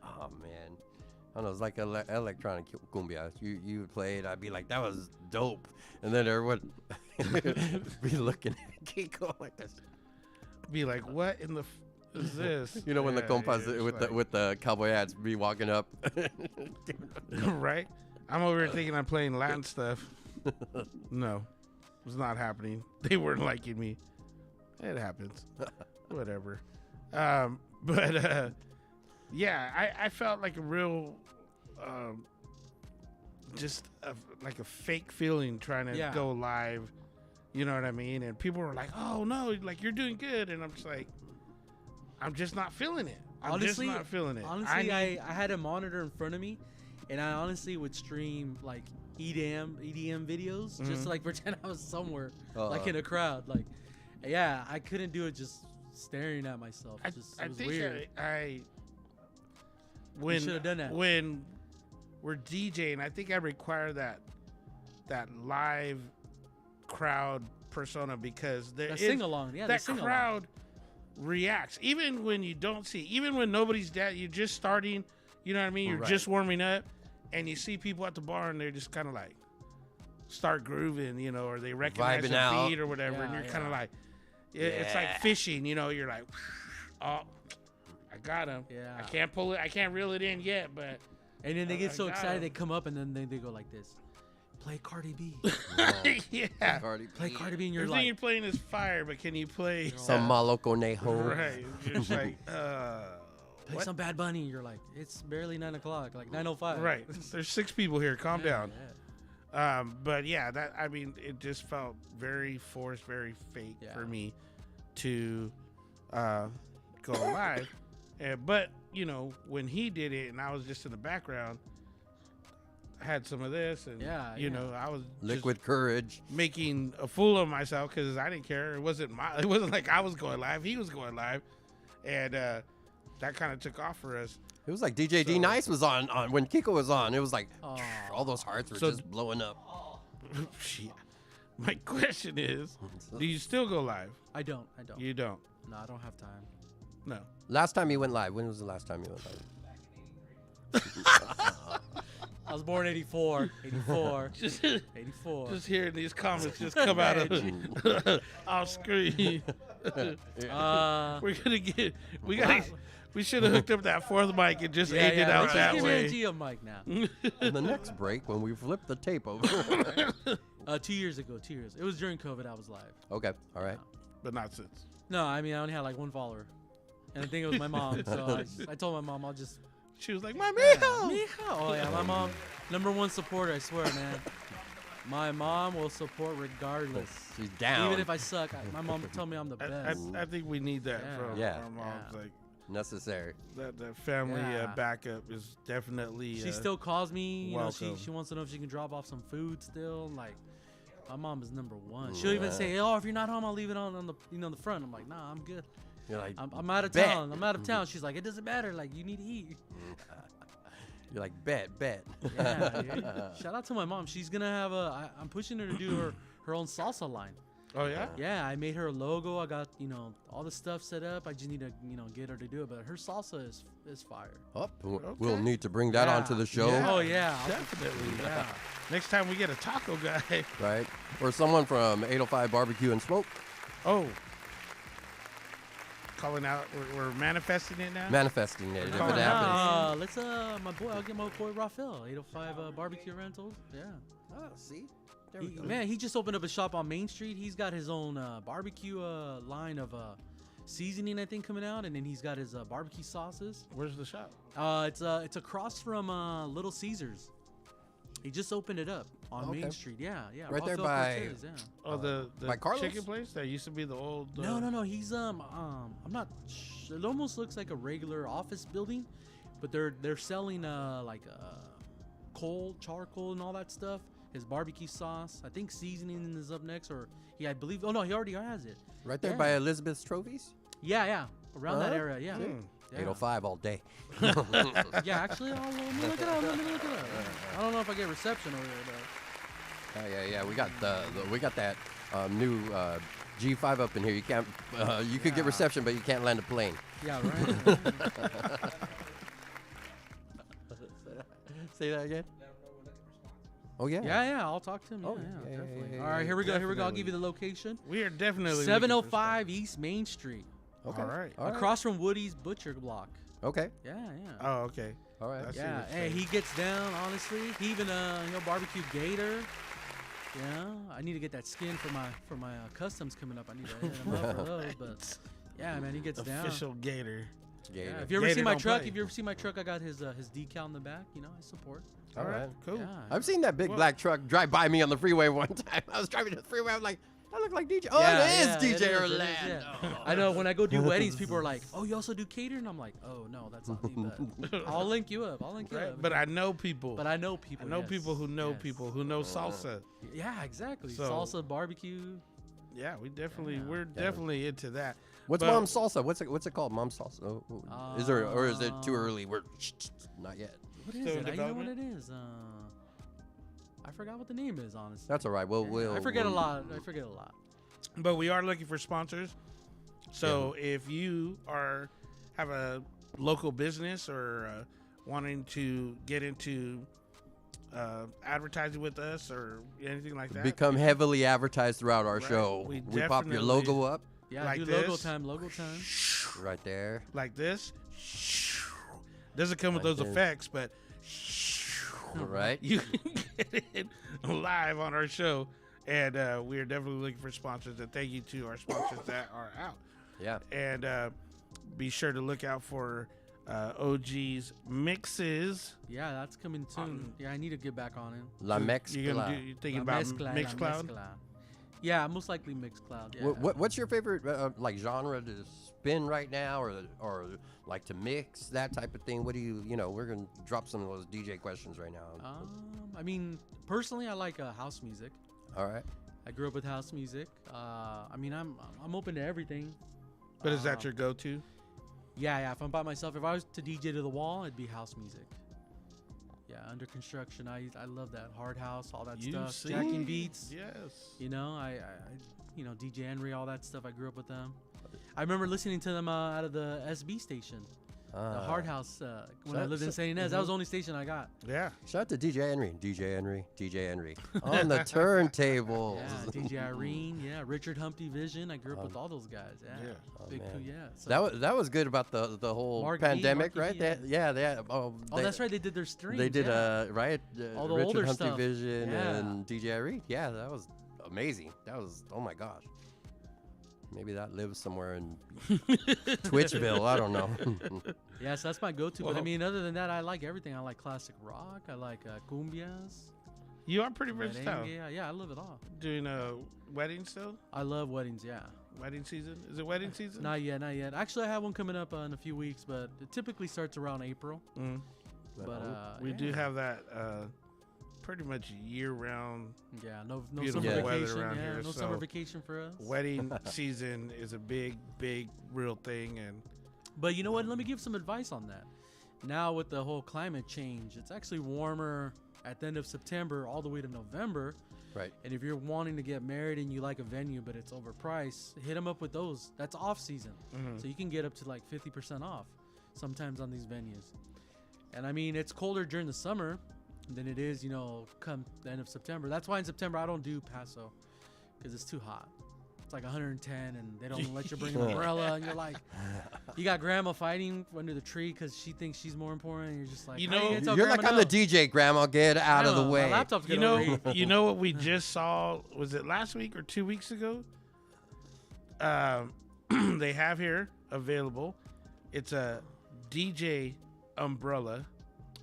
Oh man, I don't know. It's like electronic cumbia. You would play it. I'd be like, that was dope, and then everyone be looking at Kiko like this. Be like, what in the? is this? You know when the Yeah, compas yeah, it's like- with the cowboy hats be walking up. right? I'm over here thinking I'm playing Latin stuff. No, it's not happening. They weren't liking me. It happens. Whatever. But yeah, I felt like a real, just like a fake feeling trying to Yeah. go live. You know what I mean? And people were like, "Oh no, like you're doing good," and I'm just like, I'm just not feeling it. I'm just not feeling it. Honestly, I had a monitor in front of me, and I honestly would stream like EDM videos just to like pretend I was somewhere, like in a crowd. Like, yeah, I couldn't do it just staring at myself. It was think weird. when should've done that. when we're DJing, I think I require that live crowd persona because there The is sing along, yeah, the that sing-along. crowd reacts even when you don't see, even when nobody's dead. You're just starting. You know what I mean? You're Right. just warming up, and you see people at the bar, and they're just kind of like start grooving, you know, or they recognize Vibing the out. beat or whatever, and Yeah, you're kind of yeah. like, it's like fishing, you know. You're like, oh, I got him. Yeah. I can't pull it. I can't reel it in yet, but And then they get I so got excited, him. they come up and then they go like this. Play Cardi B. yeah. Play Cardi B, and you're Everything like, you're playing is fire, but can you play Some Maloko Neho. Right. You're just like, play what? some Bad Bunny. You're like, it's barely 9 o'clock, like 9:05. Right. There's 6 people here. Calm Yeah, down. yeah. But yeah, I mean, it just felt very forced, very fake Yeah. for me to go live. But you know, when he did it, and I was just in the background, I had some of this, and Yeah, you yeah. know, I was Liquid Courage. just making a fool of myself because I didn't care. It wasn't like I was going live. He was going live, and that kind of took off for us. It was like DJ D Nice was on when Kiko was on. It was like Oh. all those hearts were So- just blowing up. Shit. My question is, do you still go live? I don't. You don't. No, I don't have time. No. Last time you went live. When was the last time you went live? I was born 84. 84. Just 84. just hearing these comments just come out of off screen. We're gonna get. We should have hooked up that 4th mic and just aimed it out let's that just give me a way. Gia mic now. In the next break, when we flip the tape over. 2 years ago. 2 years. It was during COVID. I was live. Okay, all right. But not since. No, I mean I only had like 1 follower, and I think it was my mom. So I told my mom I'll just. She was like, "My Yeah, mijo." mijo. Oh yeah, my mom, #1 supporter. I swear, man. My mom will support regardless. She's down. Even if I suck, my mom will tell me I'm the best. I think we need that Yeah. from Yeah. our moms. Yeah. Like Necessary. that family Yeah. backup is definitely. She still calls me. You know, welcome. she wants to know if she can drop off some food still. Like, my mom is #1. She'll even say, "Oh, if you're not home, I'll leave it on the the front." I'm like, "Nah, I'm good. You're like, I'm out of Bet. town. I'm out of town." She's like, "It doesn't matter. Like, you need to eat." you're like, bet. Yeah, yeah. Shout out to my mom. She's gonna have I'm pushing her to do her own salsa line. Oh yeah. Yeah, I made her a logo. I got all the stuff set up. I just need to get her to do it. But her salsa is fire. Oh, we'll need to bring that Yeah. onto the show, Yeah. Oh yeah, Definitely. yeah. Next time we get a taco guy. right? Or someone from 805 Barbecue and Smoke. Oh. Calling out. We're manifesting it now. Manifesting it if it Calling happens. out. Let's I'll get my boy Rafael, 805 Barbecue Rentals. Yeah. Oh, see? There we go. Man, he just opened up a shop on Main Street. He's got his own barbecue line of seasoning, I think, coming out, and then he's got his barbecue sauces. Where's the shop? It's across from Little Caesars. He just opened it up on Okay. Main Street. Yeah, yeah. Right there Rafael by- Cortez, yeah. Oh, the by Carlos? chicken place that used to be the old. No. He's I'm not. It almost looks like a regular office building, but they're selling like charcoal, and all that stuff. His barbecue sauce. I think seasoning is up next, or I believe. Oh no, he already has it. Right there Yeah. by Elizabeth's Trophies. Yeah. Around that Huh? area. Yeah. Hmm. Yeah. 805 all day. Yeah, actually, let me look it up. I don't know if I get reception over there, Yeah. We got we got that new G5 up in here. You can't you could get reception, but you can't land a plane. but yeah, right. Say that again. Oh yeah. Yeah. I'll talk to him. Oh, Yeah, yeah, definitely. yeah, All right, here we go. I'll definitely. give you the location. We are definitely looking for 705 East Main Street. Okay. All right. All right. Across from Woody's Butcher Block. Okay. Yeah. Oh, okay. All right. I see Yeah, what you're hey, saying. he gets down. Honestly, he even barbecue gator. Yeah, I need to get that skin for my customs coming up. I need to hit him up for those. But yeah, man, he gets down. Official Gator. Yeah. Yeah, if you ever Gator see my don't truck, play. if you ever see my truck, I got his decal in the back. You know, I support. All right. Cool. Yeah. I've seen that big Well- black truck drive by me on the freeway one time. I was driving to the freeway. I'm like, I look like DJ. Oh, Yeah, it is yeah, DJ it is, Orlando. yeah. I know when I go do weddings, people are like, "Oh, you also do catering?" I'm like, "Oh no, that's not me." But I'll link you up. Right? But I know people. But I know people. I know yes, people who know yes. people who know salsa. Yeah, exactly. So- Salsa, barbecue. Yeah, we're Yeah. definitely into that. What's But- mom's salsa? What's it called? Mom's salsa. Is there or is it too early? We're not yet. What is Still it? in You know what it development? is? I forgot what the name is. Honestly, That's all right. We'll. I forget a lot. I forget a lot. But we are looking for sponsors. So if you have a local business or wanting to get into advertising with us or anything like that, Become heavily advertised throughout our Right. show. We We pop your definitely- logo up Yeah, Like do logo this? time. Logo time. right there. like this, doesn't come with Like those this. effects, but All right. you can get it live on our show. And we are definitely looking for sponsors. And thank you to our sponsors that are out. Yeah. And be sure to look out for OG's mixes. Yeah, that's coming soon. Yeah, I need to get back on it. La Mex. You're thinking La about Mezcla, Mixcloud? La Mezcla. Yeah, most likely Mixcloud. Yeah. What's your favorite like genre to spin right now, or like to mix that type of thing? What do you We're gonna drop some of those DJ questions right now. I mean, personally, I like house music. All right. I grew up with house music. I mean, I'm open to everything. But is that your go-to? Yeah. If I'm by myself, if I was to DJ to the wall, it'd be house music. Yeah, under construction. I love that hard house, all that stuff. Jacking beats. Yes. You know, I DJ Henry, all that stuff. I grew up with them. I remember listening to them out of the SB station, the Hard House. When I lived in San Ynez, that was the only station I got. Yeah. Shout out to DJ Henry on the turntables. Yeah, DJ Irene. Yeah, Richard Humpty Vision. I grew up with all those guys. Yeah, Yeah. big man. coup. Yeah. So, That was good about the whole Mark V, pandemic, Marky right? V, They had oh, that's right. They did their streams. They did yeah. right All the Richard older Humpty stuff. Vision Yeah. and DJ Irene. Yeah, that was amazing. That was oh my gosh. Maybe that lives somewhere in Twitchville. I don't know. Yes, that's my go-to. But I Well- mean, other than that, I like everything. I like classic rock. I like cumbias. You are pretty versatile. Merengue. Yeah, I love it all. Doing a wedding still? I love weddings. Yeah. Wedding season? Is it wedding season? Not yet. Actually, I have one coming up in a few weeks, but it typically starts around April. Mm. But We yeah. do have that pretty much year-round Yeah, no beautiful summer weather vacation. around Yeah, here, no so summer vacation for us. wedding season is a big real thing. And But you know what? Let me give some advice on that. Now with the whole climate change, it's actually warmer at the end of September all the way to November. Right. And if you're wanting to get married and you like a venue but it's overpriced, hit them up with those. That's off season. So you can get up to like 50% off sometimes on these venues. And I mean, it's colder during the summer than it is, come the end of September. That's why in September I don't do Paso because it's too hot. It's like 110 and they don't let you bring an umbrella. And you're like, you got grandma fighting under the tree because she thinks she's more important. And you're just like, You how you know, gonna tell You're like grandma I'm the no? DJ, Grandma. Get out of the No, way. My laptop's you gonna know, overheat. you know what we just saw? Was it last week or 2 weeks ago? They have here available. It's a DJ umbrella.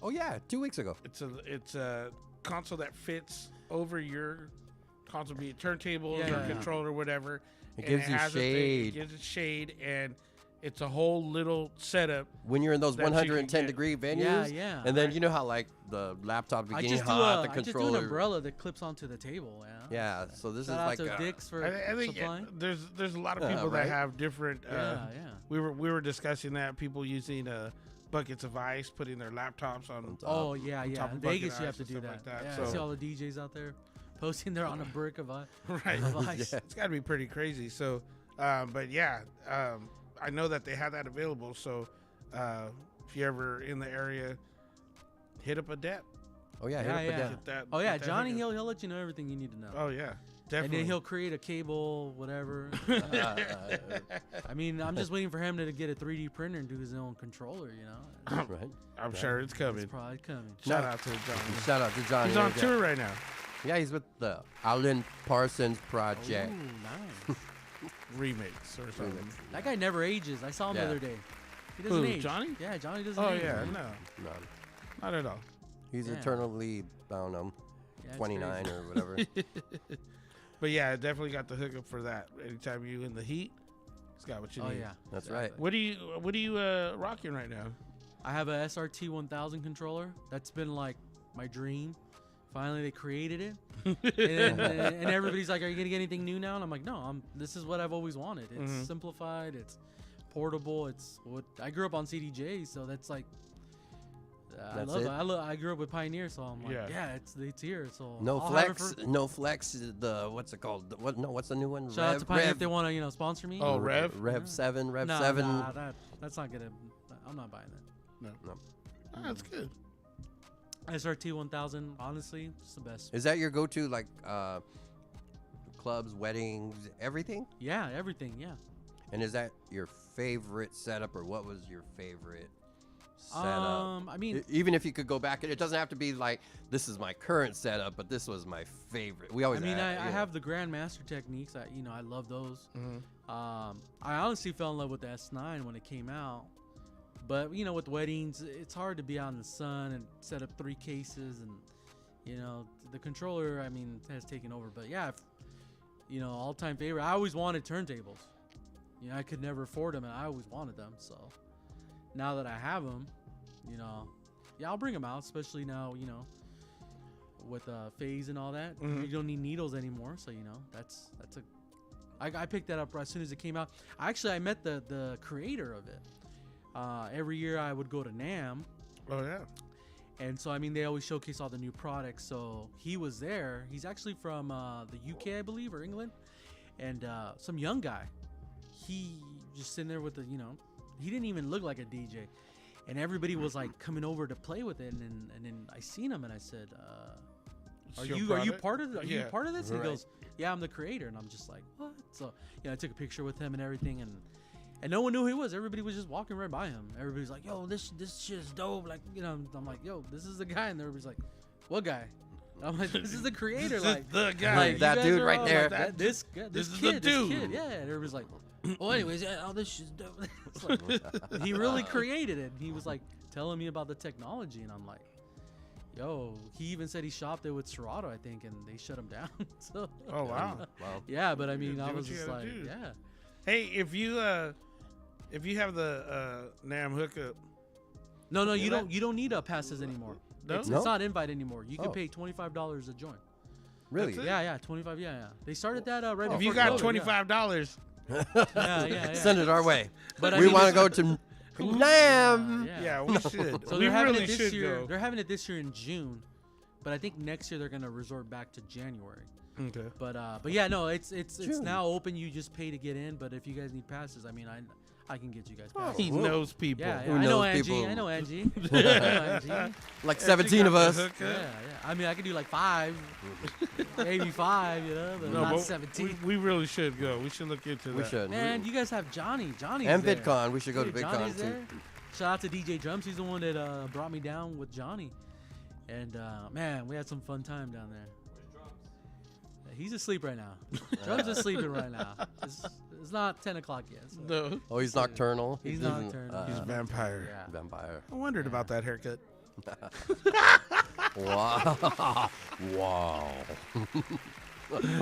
Oh yeah, 2 weeks ago. It's a console that fits over your console, be it turntables Yeah, or yeah. controller, whatever. It And gives you has a thing- shade. It gives it shade, and it's a whole little setup. When you're in those That you can 110 get. degree venues, Yeah, yeah. and then you know how like the laptop I getting just hot, the do an controller. umbrella that clips onto the table. Yeah. Yeah, so this Shout is out like to a, Dick's for I think supplying. there's a lot of people right? that have different. Yeah. We were discussing that people using buckets of ice, putting their laptops on. Oh yeah, on yeah. top In of bucket Vegas, you have ice to and do stuff that. like that, Yeah, I see so- all the DJs out there posting there on a brick of ice. Right. Of ice. It's got to be pretty crazy. So, but yeah, I know that they have that available. So, if you're ever in the area, hit up a dep. Oh yeah, hit Yeah, up a yeah. dent. Get that. Oh yeah, get that Johnny, hookup. he'll let you know everything you need to know. Oh yeah, definitely. then he'll create a cable, whatever. I mean, I'm just waiting for him to get a 3D printer and do his own controller. You know, Right. I'm sure it's coming. it's probably coming. Shout out to Johnny. Shout out to Johnny. He's on Yeah. tour right now. Yeah, he's with the Alan Parsons Project. Ooh, nice. Remix or something. That guy never ages. I saw him Yeah. the other day. He doesn't Who, age. Johnny? Yeah, Johnny doesn't Oh age. yeah, man. no, No, not at all. he's Yeah. eternally, I don't know, Yeah, it's 29 crazy. or whatever. But yeah, I definitely got the hookup for that. Anytime you in the heat, it's got what you Oh need. yeah, That's exactly. right. What are you rocking right now? I have a SRT 1000 controller. That's been like my dream. Finally, they created it, and everybody's like, "Are you gonna get anything new now?" And I'm like, "No, this is what I've always wanted. It's Mhm. simplified. It's portable. It's what I grew up on CDJ, so that's like." I That's love it? it. I grew up with Pioneer, so I'm like, Yeah. yeah, it's here. So No I'll have it flex, for- no flex. The what's it called? What's the new one? Shout out to Pioneer if they want to, sponsor me. Oh, Rev? Rev 7, Rev Nah, 7. nah, that's not gonna. I'm not buying that. Oh, that's good. SRT 1000, honestly, it's the best. Is that your go-to, like, clubs, weddings, everything? Yeah, everything. Yeah. And is that your favorite setup, or what was your favorite setup? I mean, Even if you could go back, it doesn't have to be like, this is my current setup, but this was my favorite. We always I mean, I yeah. have the Grandmaster techniques. I love those. Mhm. I honestly fell in love with the S9 when it came out. But, with weddings, it's hard to be out in the sun and set up 3 cases. And, the controller, I mean, has taken over. But, yeah, all-time favorite. I always wanted turntables. I could never afford them, and I always wanted them. So, now that I have them, yeah, I'll bring them out, especially now, with phase and all that. Mhm. You don't need needles anymore. So, that's a... I picked that up as soon as it came out. I met the creator of it. Every year I would go to NAMM, Oh yeah. and so they always showcase all the new products. So he was there. He's actually from the UK, I believe, or England, and some young guy. He just sitting there with he didn't even look like a DJ, and everybody was like coming over to play with it. And then I seen him, and I said, It's "Are your you product? part of Are you Yeah. part of this?" And Right. he goes, "Yeah, I'm the creator." And I'm just like, "What?" So I took a picture with him and everything, and no one knew who he was. Everybody was just walking right by him. Everybody's like, "Yo, this shit is dope." Like, I'm like, "Yo, this is the guy," and everybody's like, "What guy?" And I'm like, "This is the creator." This is like, the guy. like, you That guys dude are right all there. Like, this This is kid, the dude. this kid, yeah. And everybody's like, "Oh, anyways, yeah, all this shit's dope." It's like, he really created it. He was like telling me about the technology, and I'm like, "Yo," he even said he shopped it with Serato, I think, and they shut him down. So Oh wow. Wow. yeah, but I mean, Do I what was you just gotta like, do. yeah. Hey, if you have the NAMM hookup, No, Yeah, you don't need passes anymore. No? It's, No? it's not invite anymore. You can Oh. pay $25 to join. Really? That's it? Yeah, 25. Yeah. They started that right before if you got COVID, $25, yeah. Send it our way. But I we mean, want to it's- go to NAMM. yeah, we should. So we they're having really it this should year. go. They're having it this year in June, but I think next year they're gonna resort back to January. Okay. But yeah, no, it's June. now open. You just pay to get in. But if you guys need passes, I mean, I can get you guys passes. He knows people. Yeah, Who I know knows Angie. people? I know Angie. I know Angie. Like She 17 got of the us. hookup. Yeah. I mean, I could do like 5, maybe 5, but No, not but 17. we really should go. We should look into We that. should. Man, you guys have Johnny. Johnny's And there. VidCon. We should go to Dude, VidCon Johnny's too. there. Shout out to DJ Drums. He's the one that brought me down with Johnny. And man, we had some fun time down there. He's asleep right now. Drums is sleeping right now. It's not 10 o'clock yet. So No, Oh, he's nocturnal. He's He doesn't, nocturnal. he's a vampire. yeah. vampire. I wondered about that haircut. Wow. Wow.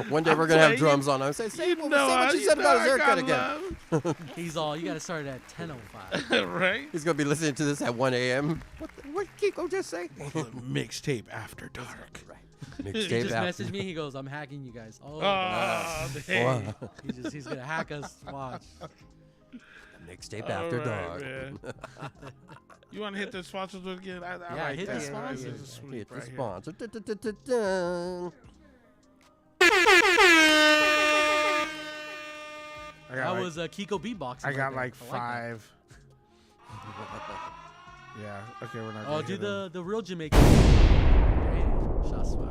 One day we're gonna have saying, drums on. I say, say You what know, you said about his I haircut got again. He's all, you got to start at 10:05. love. Right? He's gonna be listening to this at 1 a.m. What Kiko just say? Mixtape after dark. Right. He Mixtape just after. messaged me. He goes, "I'm hacking you guys." Oh, Oh, dang. Wow. he's gonna hack us. Watch. Mixtape All after right, dark. man. You want to hit the sponsors again? I Yeah, like hit the that. sponsors. This is sweet Hit the right here. sponsor. Dun-dun-dun-dun-dun. I got That like, was Kiko beatboxing. I got right like there. I that. 5. Yeah. Okay, we're not. Oh, gonna do hit them. the real Jamaican. Hey, shots fired.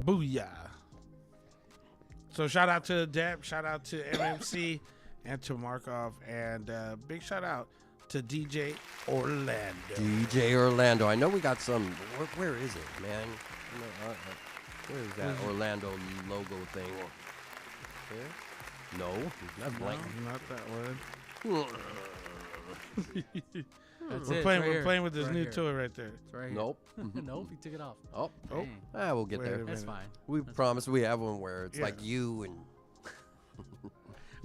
Booyah. So shout out to Deb, shout out to MMC, and to Markov, and big shout out to DJ Orlando. DJ Orlando. I know we got some. Where is it, man? Where is that Orlando logo thing? Here? No, not blank. Not that one. That's We're it. playing. Right We're here. playing with this Right new here. toy right there. It's right here. Nope. Nope, he took it off. Oh, Dang. we'll get Wait a there. minute. That's fine. We promise we have one where it's Yeah. like you and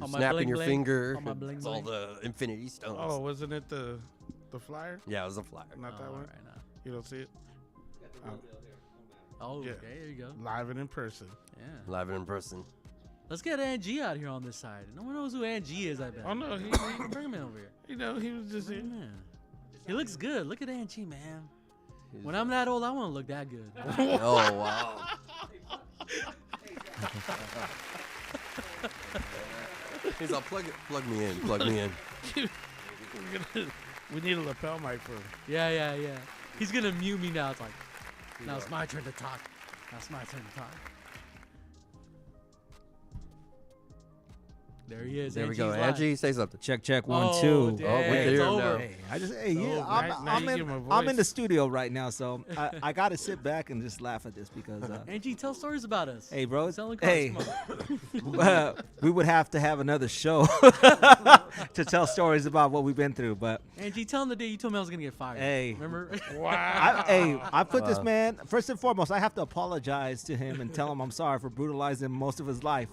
On my snapping bling your bling, finger. on my bling It's all bling. the Infinity Stones. Oh, wasn't it the flyer? Yeah, it was a flyer. Not that Oh, one. right now. You don't see it? Oh, Yeah. okay, there you go. Live and in person. Yeah. Live and in person. Let's get Angie out here on this side. No one knows who Angie is, I bet. Oh no, he Bring him in over here. you know he was just in. Yeah. He looks good. Look at Angie, man. When I'm that old, I want to look that good. Oh, wow. He's all, plug me in, plug me in. We need a lapel mic for him. Yeah. He's going to mute me now. It's like, now it's my turn to talk. Now it's my turn to talk. There he is. There we go. Angie's live. Angie, say something. Check, 1, Oh, 2. dang, Oh, we can it's hear him over. now. Hey, I just, Oh, now you give him a I'm in voice. the studio right now, so I got to sit back and just laugh at this because, Angie, tell stories about us. hey, bro, Sound like hey, Cosmo. we would have to have another show to tell stories about what we've been through. But Angie, tell him the day you told me I was going to get fired. Hey. Remember? Wow. I put this man first and foremost. I have to apologize to him and tell him I'm sorry for brutalizing him most of his life.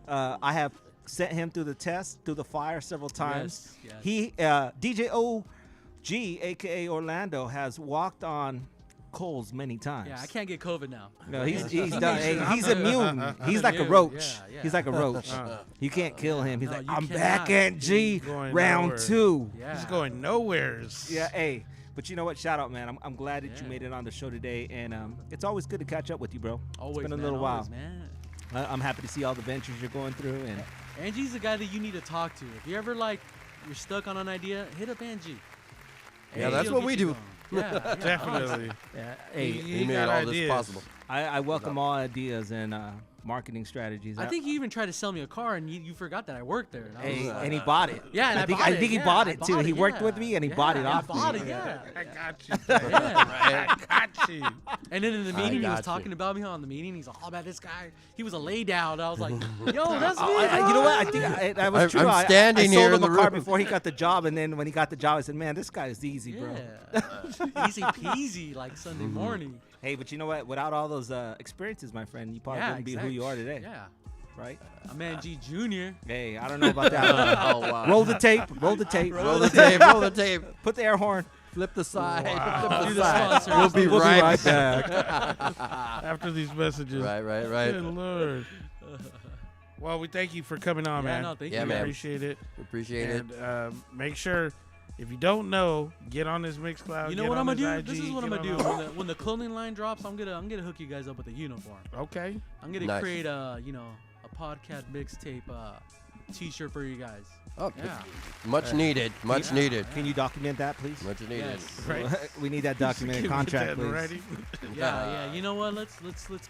I have sent him through the test, through the fire several times. Yes. He DJ OG, aka Orlando, has walked on coals many times. Yeah, I can't get COVID now. No, he's done. Hey, he's immune. He's like a immune, roach. yeah. He's like a roach. You can't kill him. He's No, like, you I'm cannot. back at G He's going round nowhere. 2. Yeah. He's going nowheres. Yeah, hey. But you know what? Shout out, man. I'm glad that you Yeah. made it on the show today, and it's always good to catch up with you, bro. Always, it's been a man, little always, while. man. I'm happy to see all the ventures you're going through, and Angie's the guy that you need to talk to. If you ever you're stuck on an idea, hit up Angie. Yeah, Angie that's will what get we you do. going. Yeah, Definitely. yeah, He hey, He made got all this ideas. possible. I welcome all ideas and marketing strategies. I think he even tried to sell me a car, and you forgot that I worked there. And I was Hey, like, and he bought it. yeah, and I think bought I it, think he yeah, bought I it too. bought He it, worked yeah. with me, and he Yeah, bought it I off bought me. it, yeah. I got you. Yeah. I got you. And then in the meeting, he was got talking you. about me on the meeting. He's all about this guy. He was a lay down. I was like, yo, that's me. You know what? I think that was true. I'm standing I here sold in him a the car room. before he got the job, and then when he got the job, I said, "Man, this guy is easy, bro." Yeah. Easy peasy, like Sunday morning. Hey, but you know what? Without all those experiences, my friend, you probably Yeah, wouldn't be who you are today, Yeah. right? I'm Angie Jr. Hey, I don't know about that. Oh, wow. Roll the tape. Roll the tape. Roll the tape, roll the tape. Put the air horn. Flip the side. Wow. Flip Do the the side. sponsors. We'll be We'll right be right back. After these messages. Right. Good Lord. Well, we thank you for coming on, Yeah, man. no, thank Yeah, you. We man. appreciate it. Appreciate it. And make sure, if you don't know, get on this Mixcloud. You know get what on I'm gonna his do? IG, This is what I'm get gonna do. on When the clothing line drops, I'm gonna hook you guys up with a uniform. Okay. I'm gonna Nice. create a podcast mixtape T-shirt for you guys. Oh, Yeah. much needed. Much needed. Can you document that, please? Much needed. Yes. Right. We need that documented Give me contract, that please. ready. Yeah. You know what? Let's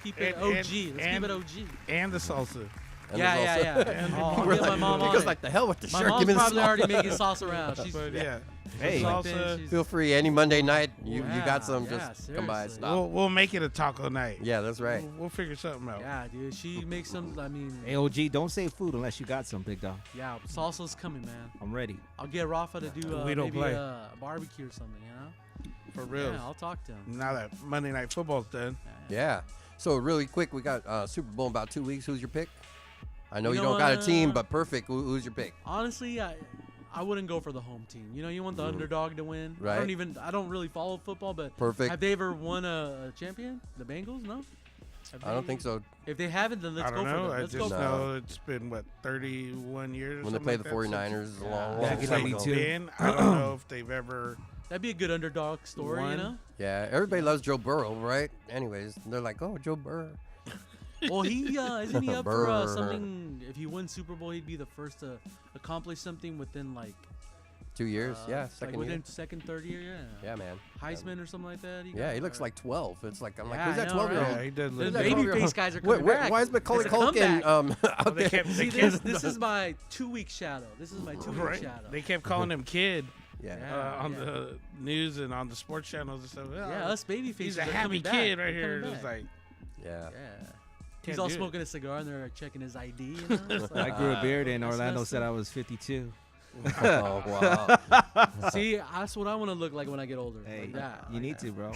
keep it And- OG. and- Let's keep and- it OG. And the salsa. And Yeah. And I'll We're get my like, mom he on goes it. like, the hell with the My shirt. mom's Give me the probably sauce. already making sauce around. She's But yeah. Hey. Salsa. she's- Feel free any Monday night. You Yeah, got some. yeah, Just come by and seriously. stop. We'll make it a taco night. Yeah, that's right. We'll figure something out. Yeah, dude. She makes some. I mean, AOG, don't say food unless you got some, big dog. yeah, salsa's coming, man. I'm ready. I'll get Rafa to do We don't maybe play. a barbecue or something. You know? For real. Yeah, I'll talk to him. Now that Monday Night Football's done. Yeah. So really quick, we got Super Bowl in about 2 weeks. Who's your pick? I know You you know, don't got a team, but perfect. Who's your pick? Honestly, I wouldn't go for the home team. You know, you want the underdog to win. Right. I don't really follow football, but Perfect. have they ever won a champion? The Bengals? No. Have I don't they- think so. If they haven't, then let's I don't go know. for them. I Let's just go for No. them. know it's been, 31 years or When they something play like the that 49ers, since a long, Back long in time it's ago. 92. been. I don't know if they've ever. That'd be a good underdog story, One. you know? Yeah, everybody loves Joe Burrow, right? Anyways, they're like, oh, Joe Burrow. Well, he isn't he up for Brr. something? If he wins Super Bowl, he'd be the first to accomplish something within like 2 years. Yeah, Like second year. within second, third year. Yeah. Yeah, man. Heisman or something like that. Yeah, he looks like 12. It's like I'm like, Yeah, who's I that know, 12-year-old? right? Yeah, he does The look. that baby 12-year-old? face guys are coming back. Why is Macaulay It's a comeback. Culkin out They there? kept, See, they kept, this is my 2-week shadow. This is my 2-week right. shadow. They kept calling him kid Yeah. on yeah. the news and on the sports channels and stuff. Yeah, us baby He's faces a are happy coming back. kid right They're here. coming It's back. like Yeah. Yeah. Can't He's all do it. smoking a cigar and they're checking his ID. You know? It's I like, grew a beard and that's Orlando messed said up. I was 52. Oh wow. See, that's what I want to look like when I get older. Hey, Like that. you like need that. to, bro.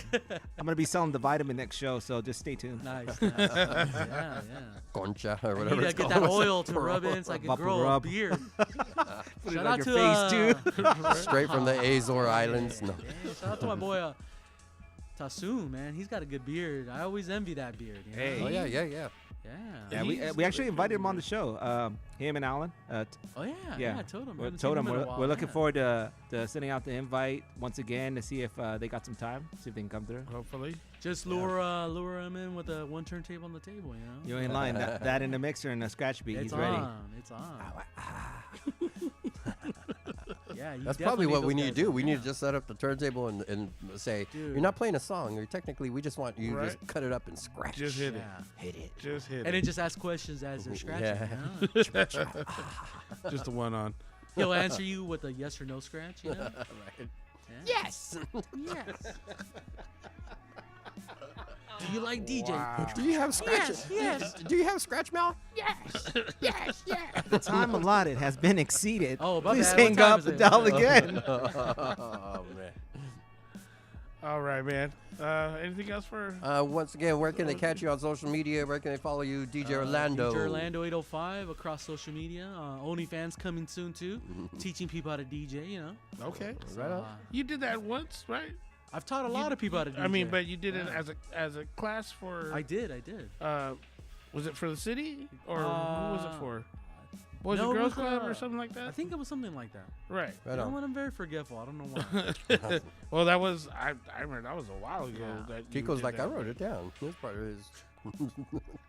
I'm gonna be selling the vitamin next show, so just stay tuned. Nice. nice. Yeah. Concha or I whatever need it's to get called. that oil to rub in so I can Bubble grow a rub. beard. Put it Shout on out your to face too. Straight from the Azore Islands. No. Yeah, shout out to my boy Tassoon, man. He's got a good beard. I always envy that beard. You know? Hey. Oh yeah. Yeah. Yeah, He's we got actually a invited good him on the beard. show. Him and Alan. Oh yeah. yeah. I told him. We Haven't told seen him in a while, we're looking yeah. forward to sending out the invite once again to see if they got some time, see if they can come through. hopefully. Just lure him in with one turntable on the table, you know. You ain't lying. That in the mixer and a scratch beat. It's He's on. ready. It's on. Yeah, you That's definitely probably what those we need to guys do. on, We yeah. need to just set up the turntable and say, Dude. you're not playing a song. Or technically, we just want you to Right. just cut it up and scratch. Just hit it. Yeah. hit it. Just hit And it. then just ask questions as they're scratching. Yeah. You know? Just the one on. He'll answer you with a yes or no scratch. You know? Right. Yeah. Yes. Yes. Do you like DJ? Wow. Do you have scratch? Yes. Do you have scratch mail? The time allotted has been exceeded. Oh, my please bad. What hang time up is the it? dial again. Oh man. All right, man. Anything else for? Once again, where can they catch you on social media? Where can they follow you? DJ Orlando. DJ Orlando 805 across social media. OnlyFans coming soon too. Teaching people how to DJ. You know. Okay. Right on. You did that once, right? I've taught a lot of people how to DJ. I mean, but you did it Yeah. as a class for. I did. Was it for the city or who was it for? Boys no, and it Girls was, Club or something like that? I think it was something like that. Right. Right You know on. what? I'm very forgetful. I don't know why. Well, that was I remember that was a while ago. Yeah. That you Kiko's did like, that. I wrote it down. This part is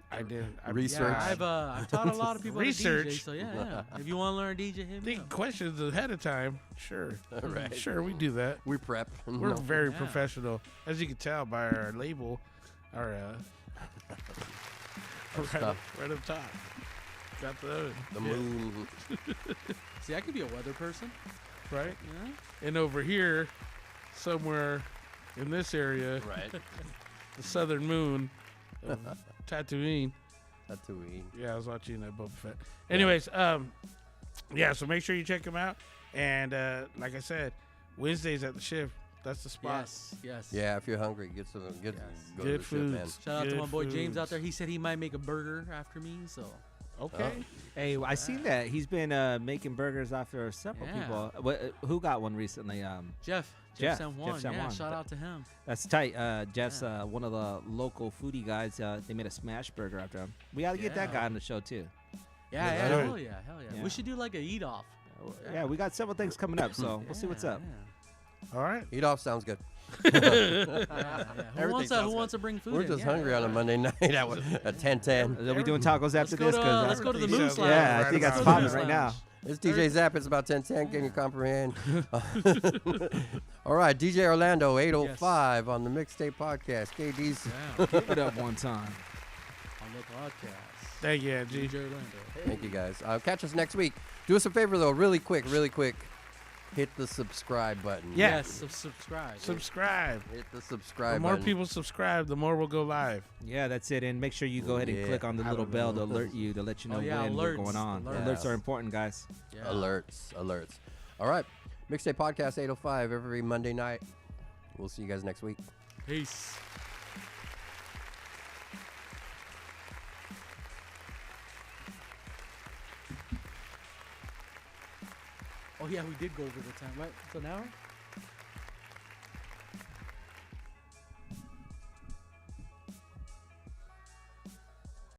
I did. I, Research. Yeah, I've taught a lot of people how to Research. DJ. So yeah. If you want to learn DJ, hit me Think up. questions ahead of time. Sure. Right. Sure, we do that. we prep. We're No. very Yeah. professional, as you can tell by our label, our right up top. Got the The moon. See, I could be a weather person. right, You know? and over here, somewhere in this area, Right. the southern moon, of Tatooine. Tatooine. Yeah, I was watching that Boba Fett. Anyways, yeah, so make sure you check them out. And like I said, Wednesdays at the shift. That's the spot. Yes. Yeah, if you're hungry, get some. Get Yes. go Good to the ship, man. foods. Shout out to Good my boy James out foods. there. He said he might make a burger after me. So Okay. Hey, I seen that he's been making burgers after several Yeah. people. Who got one recently? Jeff Jeff San Juan. San Yeah, Juan. shout out to him. That's tight. Jeff's one of the local foodie guys. They made a smash burger after him. We got to get that Yeah. guy on the show too. Yeah, That's yeah, right. hell yeah. Yeah. We should do like a eat off. Yeah, we got several things coming up, so we'll see what's up. All right. Eat off sounds good. Who Everything wants sounds who wants to bring food? We're in? just Yeah. hungry on a Monday night at 10:10. Are we doing tacos after this? Let's go to the Everything Moose sounds Lounge. Yeah, I right think that's about popping now. right now. It's DJ Zap. It's about 10:10. Can you comprehend? All right, DJ Orlando 805 on the Mixtape Podcast. KD's. Yeah, Keep it up one time. on the podcast. Thank you, G. DJ Orlando. Thank you guys. Catch us next week. Do us a favor though, really quick. Hit the subscribe button. Yeah. Yes, subscribe. Subscribe. Hit the The subscribe more button. people subscribe, the more we'll go live. Yeah, that's it. And make sure you go ahead and Yeah. click on the I little don't bell know. to alert you, to let you know Oh, yeah, when we're alerts, going on. alerts. Alerts are important, guys. Yeah. Alerts. All right. Mixtape Podcast 805 every Monday night. We'll see you guys next week. Peace. Oh yeah, we did go over the time, right? It's an hour?